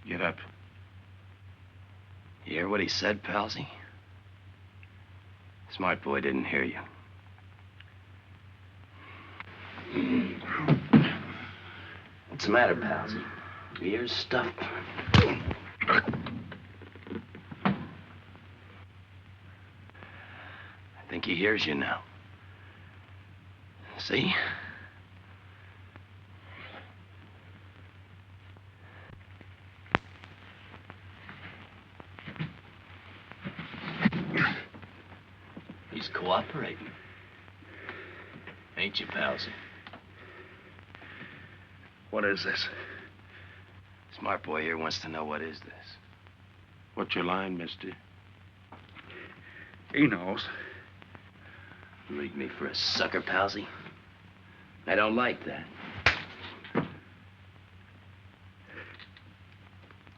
Get up. You hear what he said, Palsy? Smart boy didn't hear you. What's the matter, Palsy? Your ears stuffed? I think he hears you now. See? He's cooperating. Ain't you, Palsy? What is this? Smart boy here wants to know what is this. What's your line, mister? He knows. Leave me for a sucker, Palsy. I don't like that.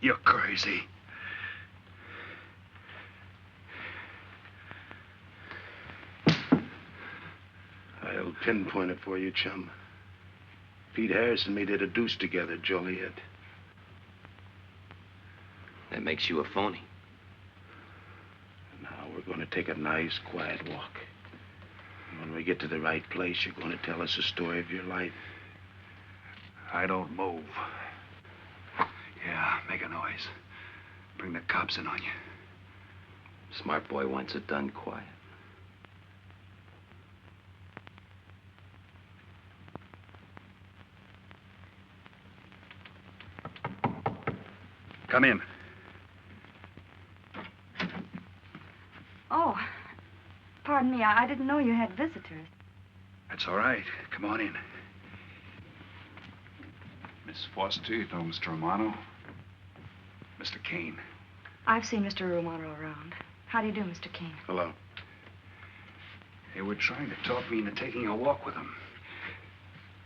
You're crazy. I'll pinpoint it for you, chum. Pete Harris and me did a deuce together, Joliet. That makes you a phony. Now we're going to take a nice, quiet walk. When we get to the right place, you're going to tell us the story of your life. I don't move. Yeah, make a noise. Bring the cops in on you. Smart boy wants it done quiet. Come in. Oh, pardon me. I didn't know you had visitors. That's all right. Come on in. Miss Foster, you know Mr. Romano? Mr. Kane. I've seen Mr. Romano around. How do you do, Mr. Kane? Hello. They were trying to talk me into taking a walk with him.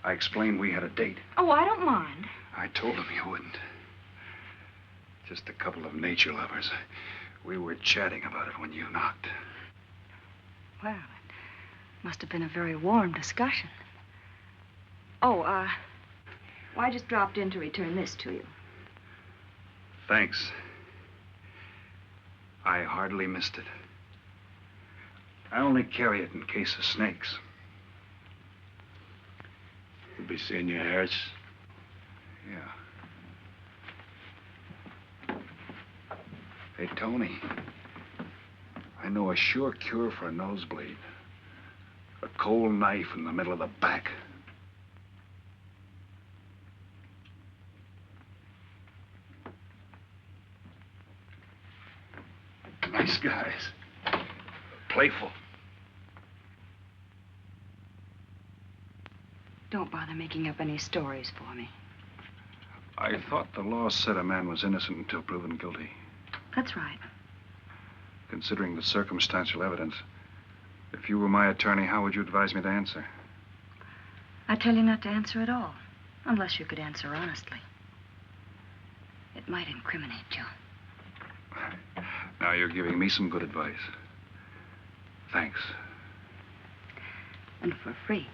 I explained we had a date. Oh, I don't mind. I told him you wouldn't. Just a couple of nature lovers. We were chatting about it when you knocked. Well, it must have been a very warm discussion. Oh, well, I just dropped in to return this to you. Thanks. I hardly missed it. I only carry it in case of snakes. You'll be seeing your Harris. Yeah. Hey, Tony. I know a sure cure for a nosebleed. A cold knife in the middle of the back. Nice guys. Playful. Don't bother making up any stories for me. I thought the law said a man was innocent until proven guilty. That's right. Considering the circumstantial evidence, if you were my attorney, how would you advise me to answer? I tell you not to answer at all, unless you could answer honestly. It might incriminate you. Now you're giving me some good advice. Thanks. And for free.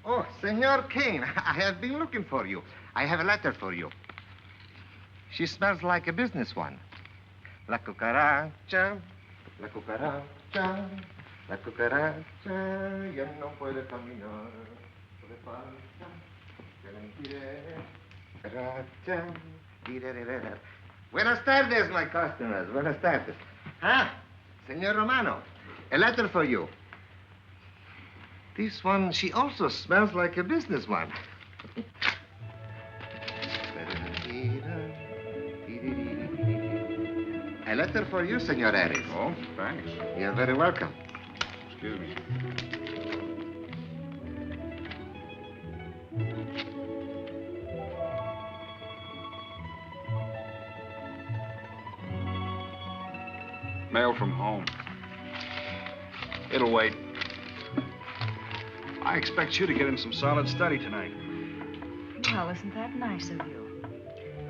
Oh, Senor Kane, I have been looking for you. I have a letter for you. She smells like a business one. La cucaracha, la cucaracha. La cucaracha ya no puede caminar. Le falta que le impide. Cucaracha. Dirererera. Buenas tardes, my customers. Buenas tardes. Ah, Senor Romano, a letter for you. This one, she also smells like a businessman. A letter for you, Senor Harris. Oh, thanks. You're very welcome. Excuse me. Mail from home. It'll wait. I expect you to get in some solid study tonight. Well, isn't that nice of you?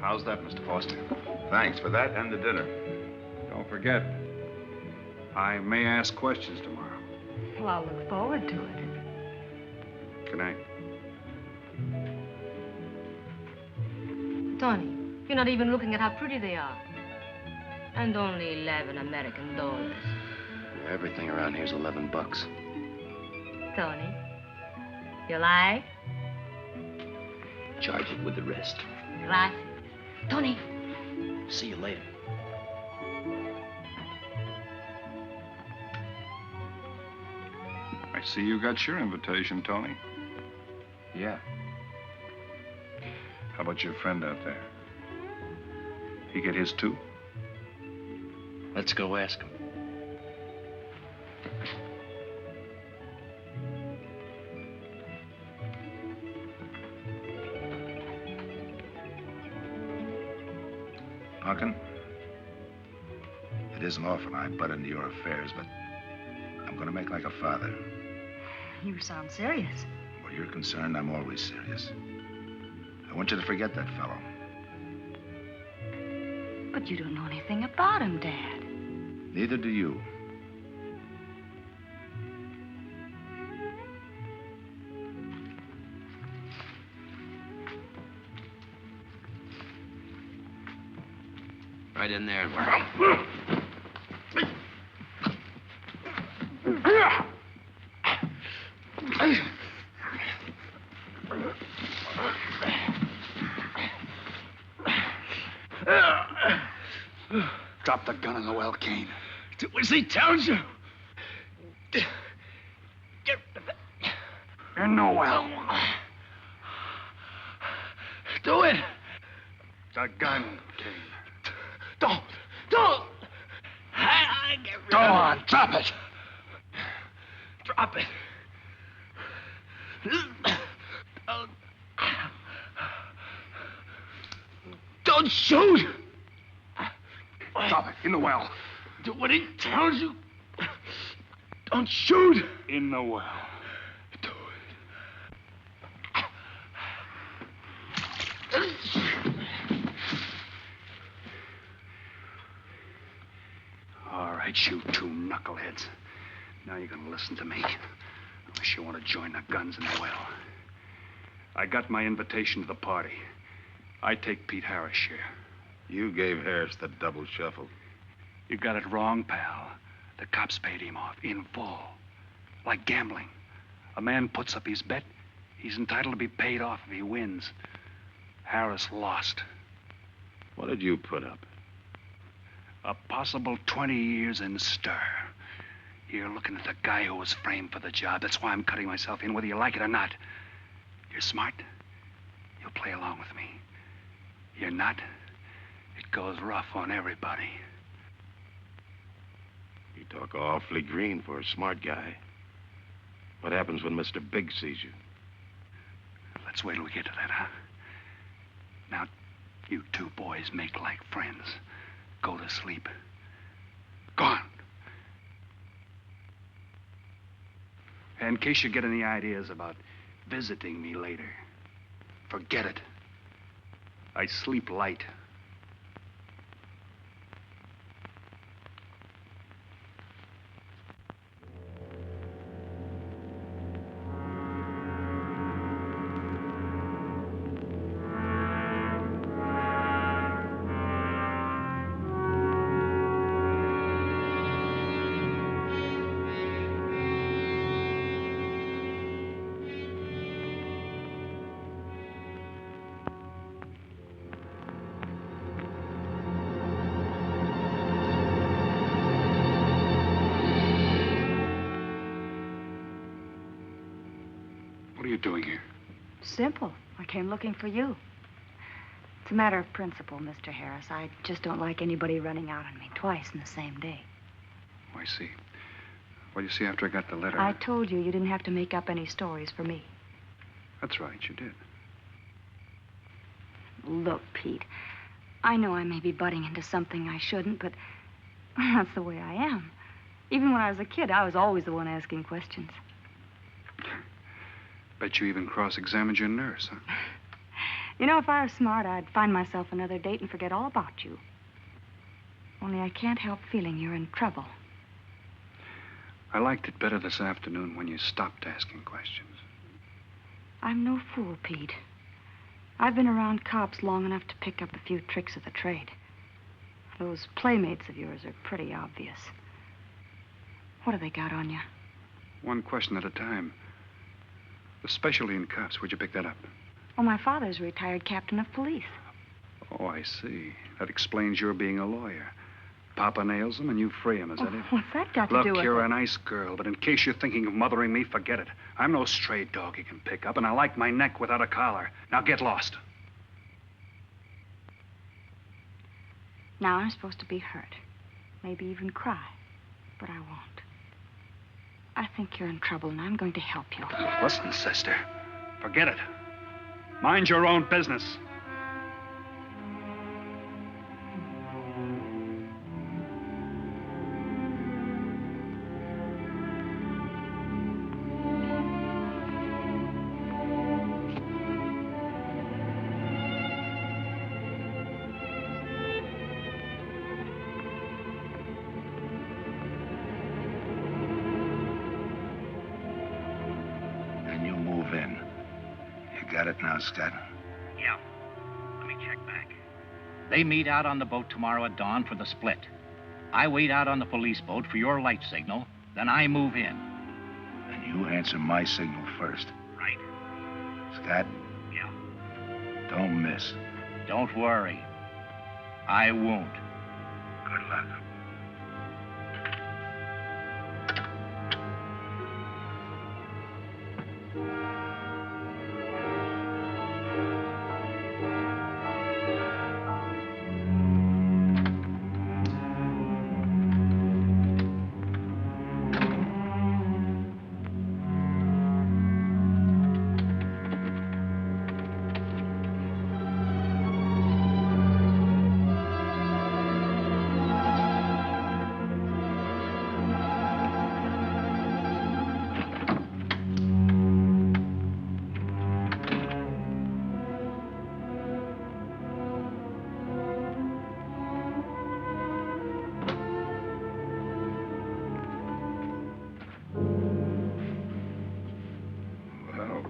How's that, Mr. Foster? Thanks for that and the dinner. Don't forget, I may ask questions tomorrow. Well, I'll look forward to it. Good night. Tony, you're not even looking at how pretty they are. And only 11 American dollars. Everything around here's $11. Tony, you like? Charge it with the rest. Gracias. Tony. See you later. I see you got your invitation, Tony. Yeah. How about your friend out there? He get his too? Let's go ask him. Punkin, it isn't often I butt into your affairs, but I'm going to make like a father. You sound serious. Where you're concerned, I'm always serious. I want you to forget that fellow. But you don't know anything about him, Dad. Neither do you. Right in there. Drop the gun in the well, Kane. Was he tells you? Get in the well. Do it. The gun, Kane. Don't. Go on, drop it. Drop it. Don't shoot. Drop it in the well. Do what he tells you. Don't shoot. In the well. Do it. All right, you two knuckleheads. Now you're gonna listen to me. Unless you want to join the guns in the well. I got my invitation to the party. I take Pete Harris' share. You gave Harris the double shuffle. You got it wrong, pal. The cops paid him off in full. Like gambling. A man puts up his bet, he's entitled to be paid off if he wins. Harris lost. What did you put up? A possible 20 years in stir. You're looking at the guy who was framed for the job. That's why I'm cutting myself in, whether you like it or not. You're smart. You'll play along with me. You're not. It goes rough on everybody. You talk awfully green for a smart guy. What happens when Mr. Big sees you? Let's wait till we get to that, huh? Now, you two boys make like friends. Go to sleep. Go on. In case you get any ideas about visiting me later, forget it. I sleep light. What are you doing here? Simple. I came looking for you. It's a matter of principle, Mr. Harris. I just don't like anybody running out on me twice in the same day. Oh, I see. Well, you see, after I got the letter... I told you didn't have to make up any stories for me. That's right, you did. Look, Pete, I know I may be butting into something I shouldn't, but that's the way I am. Even when I was a kid, I was always the one asking questions. Bet you even cross-examined your nurse, huh? You know, if I was smart, I'd find myself another date and forget all about you. Only I can't help feeling you're in trouble. I liked it better this afternoon when you stopped asking questions. I'm no fool, Pete. I've been around cops long enough to pick up a few tricks of the trade. Those playmates of yours are pretty obvious. What have they got on you? One question at a time. The specialty in cops, where'd you pick that up? Well, my father's a retired captain of police. Oh, I see. That explains your being a lawyer. Papa nails them and you free him, is that it? What's that got to do with it? Look, you're a nice girl, but in case you're thinking of mothering me, forget it. I'm no stray dog you can pick up, and I like my neck without a collar. Now get lost. Now I'm supposed to be hurt. Maybe even cry. But I won't. I think you're in trouble, and I'm going to help you. Listen, sister. Forget it. Mind your own business. Scott? Yeah. Let me check back. They meet out on the boat tomorrow at dawn for the split. I wait out on the police boat for your light signal, then I move in. And you answer my signal first. Right. Scott? Yeah. Don't miss. Don't worry. I won't. Good luck.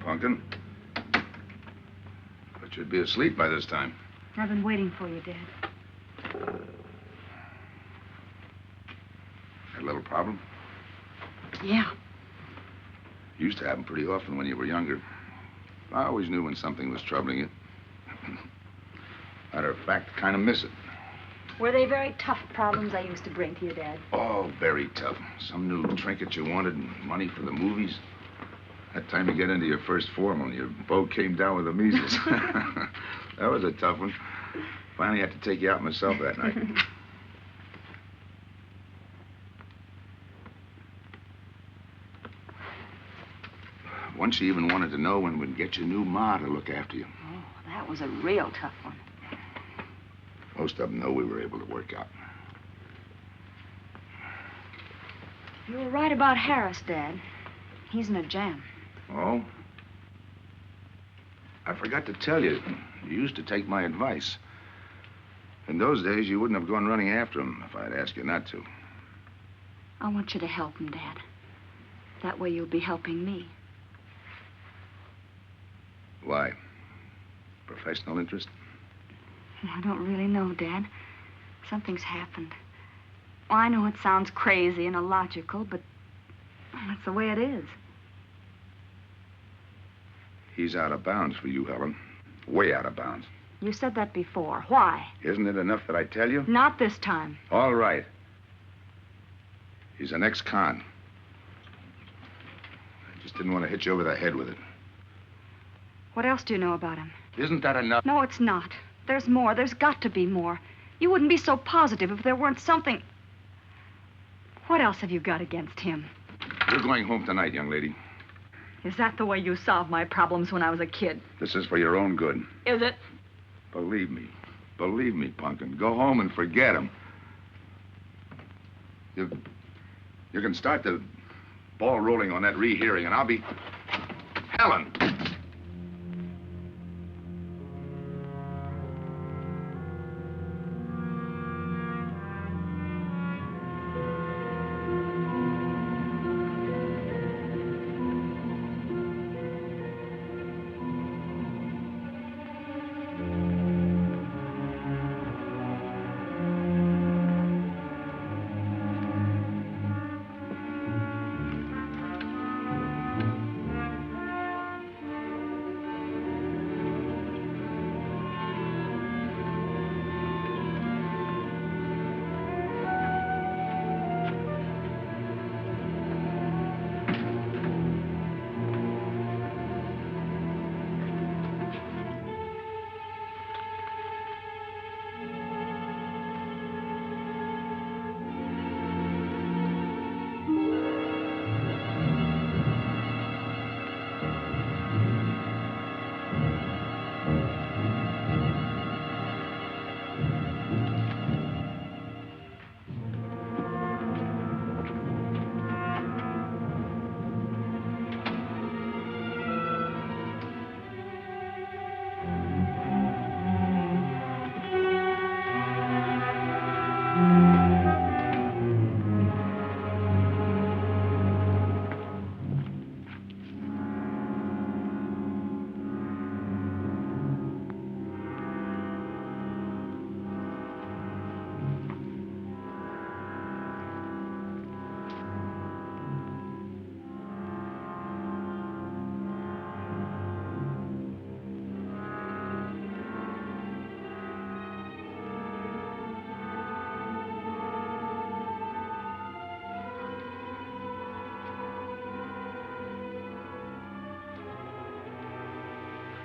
Pumpkin. But you'd be asleep by this time. I've been waiting for you, Dad. Had a little problem? Yeah. Used to happen pretty often when you were younger. I always knew when something was troubling you. Matter of fact, kind of miss it. Were they very tough problems I used to bring to you, Dad? Oh, very tough. Some new trinket you wanted and money for the movies. That time you get into your first formal, your boat came down with the measles. That was a tough one. Finally had to take you out myself that night. Once you even wanted to know when we'd get your new ma to look after you. Oh, that was a real tough one. Most of them know we were able to work out. You were right about Harris, Dad. He's in a jam. Oh? I forgot to tell you. You used to take my advice. In those days, you wouldn't have gone running after him if I'd asked you not to. I want you to help him, Dad. That way you'll be helping me. Why? Professional interest? I don't really know, Dad. Something's happened. Well, I know it sounds crazy and illogical, but that's the way it is. He's out of bounds for you, Helen. Way out of bounds. You said that before. Why? Isn't it enough that I tell you? Not this time. All right. He's an ex-con. I just didn't want to hit you over the head with it. What else do you know about him? Isn't that enough? No, it's not. There's more. There's got to be more. You wouldn't be so positive if there weren't something. What else have you got against him? You're going home tonight, young lady. Is that the way you solved my problems when I was a kid? This is for your own good. Is it? Believe me. Believe me, Punkin. Go home and forget him. You can start the ball rolling on that rehearing, and I'll be... Helen!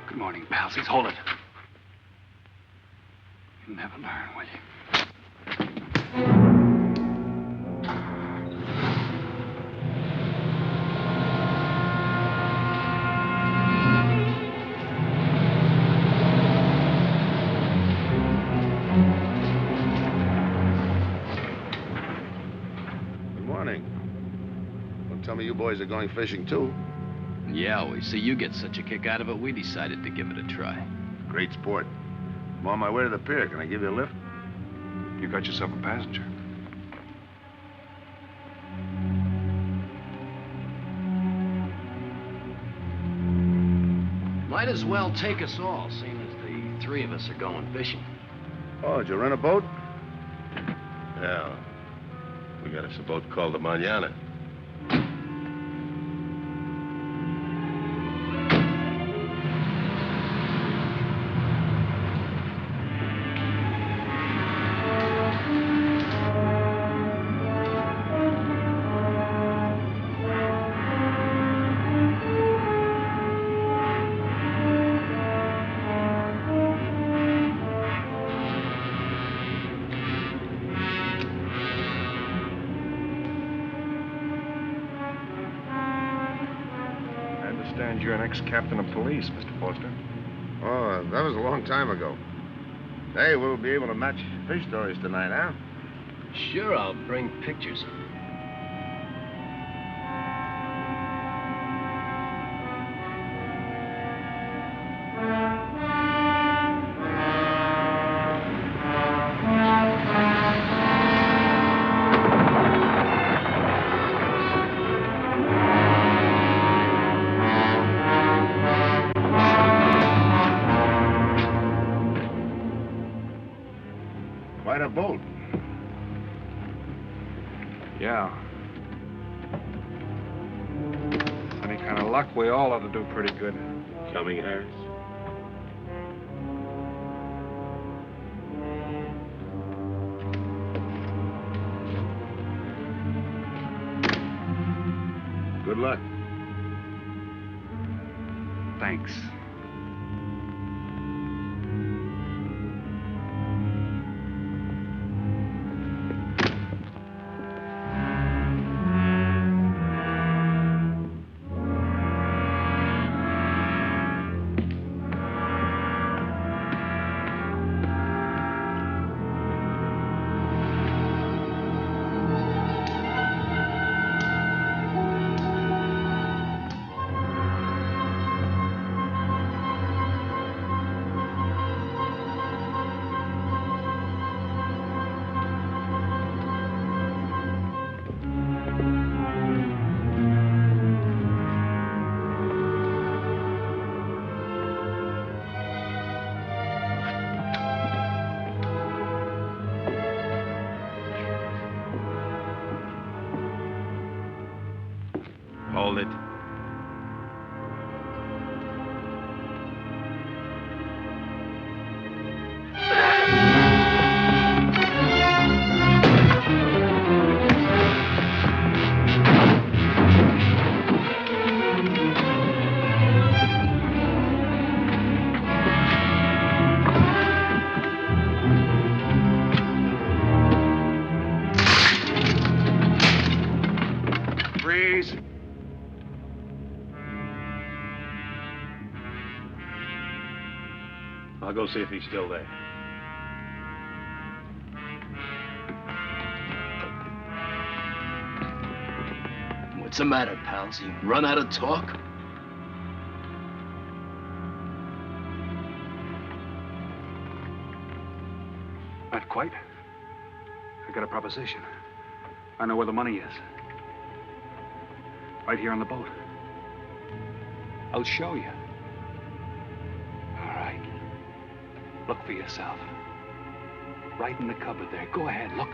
Good morning, palsies. Hold it. You'll never learn, will you? Good morning. Don't tell me you boys are going fishing, too. Yeah, we see you get such a kick out of it, we decided to give it a try. Great sport. I'm on my way to the pier. Can I give you a lift? You got yourself a passenger. Might as well take us all, seeing as the three of us are going fishing. Oh, did you rent a boat? Yeah. We got us a boat called the Mañana. You're an ex-captain of police, Mr. Foster. Oh, that was a long time ago. Hey, we'll be able to match fish stories tonight, huh? Sure, I'll bring pictures. Quite a boat. Yeah. Any kind of luck, we all ought to do pretty good. Coming, Harris? Good luck. Thanks. hold it. Freeze. I'll go see if he's still there. What's the matter, pals? You run out of talk? Not quite. I got a proposition. I know where the money is. Right here on the boat. I'll show you. All right. Look for yourself. Right in the cupboard there. Go ahead, look.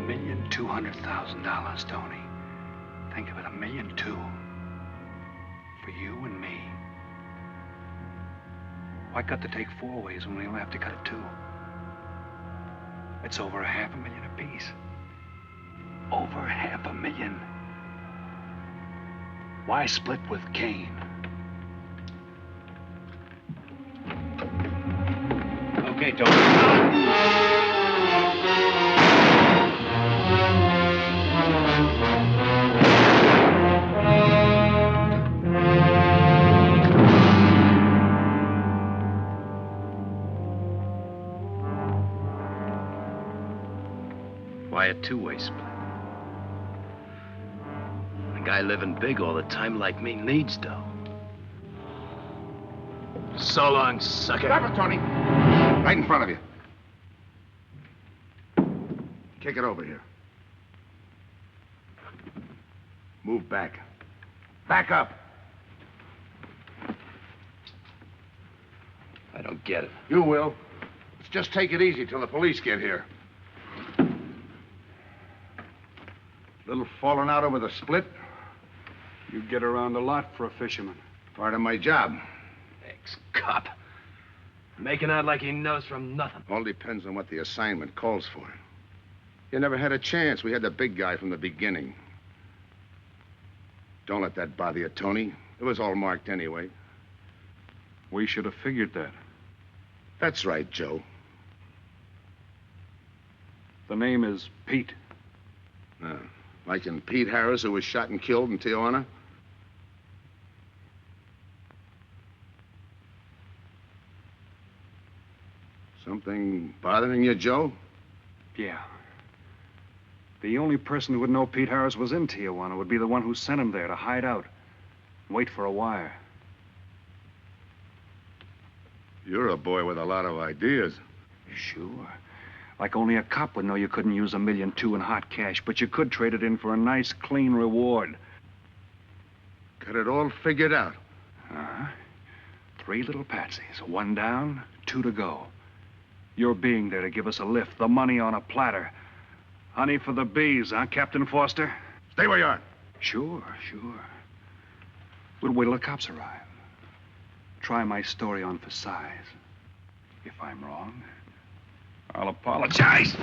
$1,200,000, Tony. Think of it, $1.2 million. For you and me. Why cut the take 4 ways when we only have to cut it 2? It's over $500,000 apiece. Over $500,000. Why split with Kane? Okay, Tony. Why a two-way split? A guy living big all the time like me needs dough. So long, sucker. Stop it, Tony. Right in front of you. Kick it over here. Move back. Back up. I don't get it. You will. Let's just take it easy till the police get here. Little falling out over the split. You get around a lot for a fisherman. Part of my job. Ex-cop. Making out like he knows from nothing. All depends on what the assignment calls for. You never had a chance. We had the big guy from the beginning. Don't let that bother you, Tony. It was all marked anyway. We should have figured that. That's right, Joe. The name is Pete. Like in Pete Harris, who was shot and killed in Tijuana? Something bothering you, Joe? Yeah. The only person who would know Pete Harris was in Tijuana would be the one who sent him there to hide out. Wait for a wire. You're a boy with a lot of ideas. Sure. Like only a cop would know you couldn't use $1.2 million in hot cash, but you could trade it in for a nice, clean reward. Got it all figured out. 3 little patsies. 1 down, 2 to go. Your being there to give us a lift. The money on a platter. Honey for the bees, huh, Captain Foster? Stay where you are. Sure. We'll wait till the cops arrive. Try my story on for size. If I'm wrong, I'll apologize.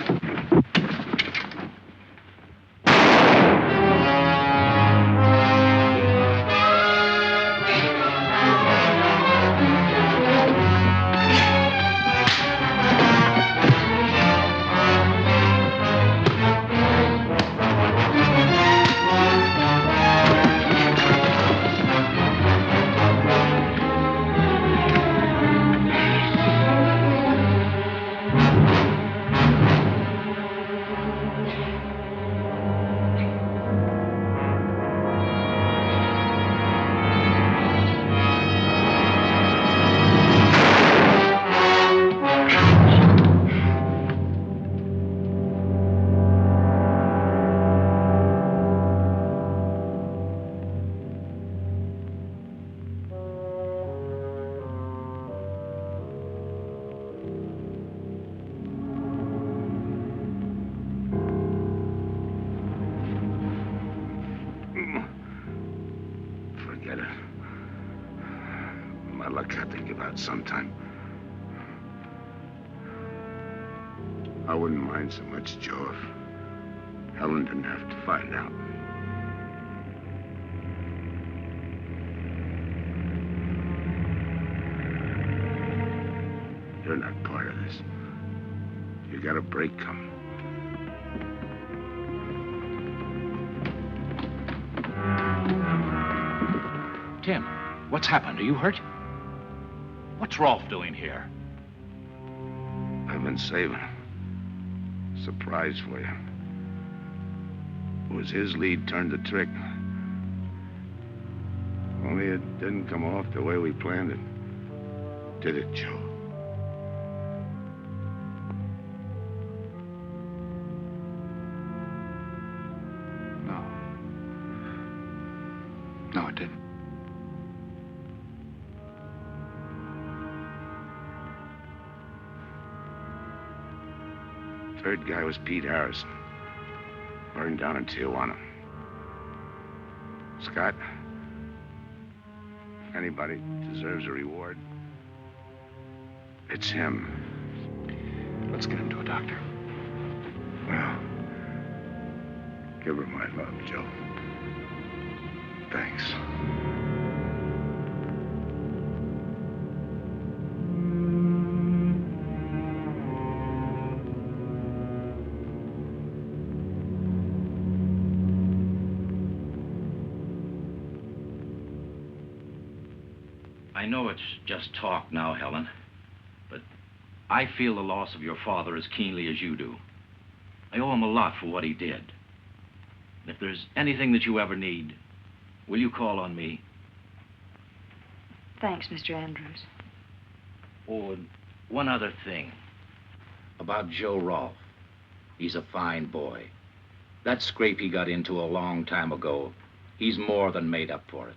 luck had to give out sometime. I wouldn't mind so much, Joe, if Helen didn't have to find out. You're not part of this. You got a break coming. Tim, what's happened? Are you hurt? What's Rolfe doing here? I've been saving a surprise for you. It was his lead turned the trick. Only it didn't come off the way we planned it. Did it, Joe? No, it didn't. Third guy was Pete Harrison. Burned down in Tijuana. Scott, if anybody deserves a reward, it's him. Let's get him to a doctor. Well, give her my love, Joe. Thanks. I know it's just talk now, Helen, but I feel the loss of your father as keenly as you do. I owe him a lot for what he did. And if there's anything that you ever need, will you call on me? Thanks, Mr. Andrews. Oh, and one other thing. About Joe Rolfe. He's a fine boy. That scrape he got into a long time ago, he's more than made up for it.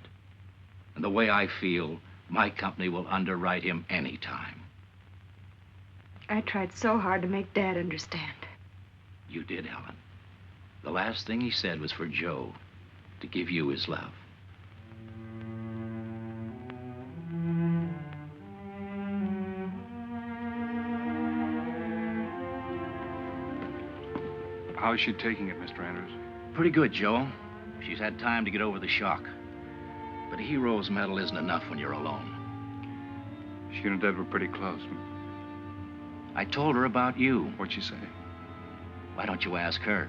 And the way I feel, my company will underwrite him any time. I tried so hard to make Dad understand. You did, Helen. The last thing he said was for Joe to give you his love. How is she taking it, Mr. Andrews? Pretty good, Joe. She's had time to get over the shock. But a hero's medal isn't enough when you're alone. She and her dad were pretty close. I told her about you. What'd she say? Why don't you ask her?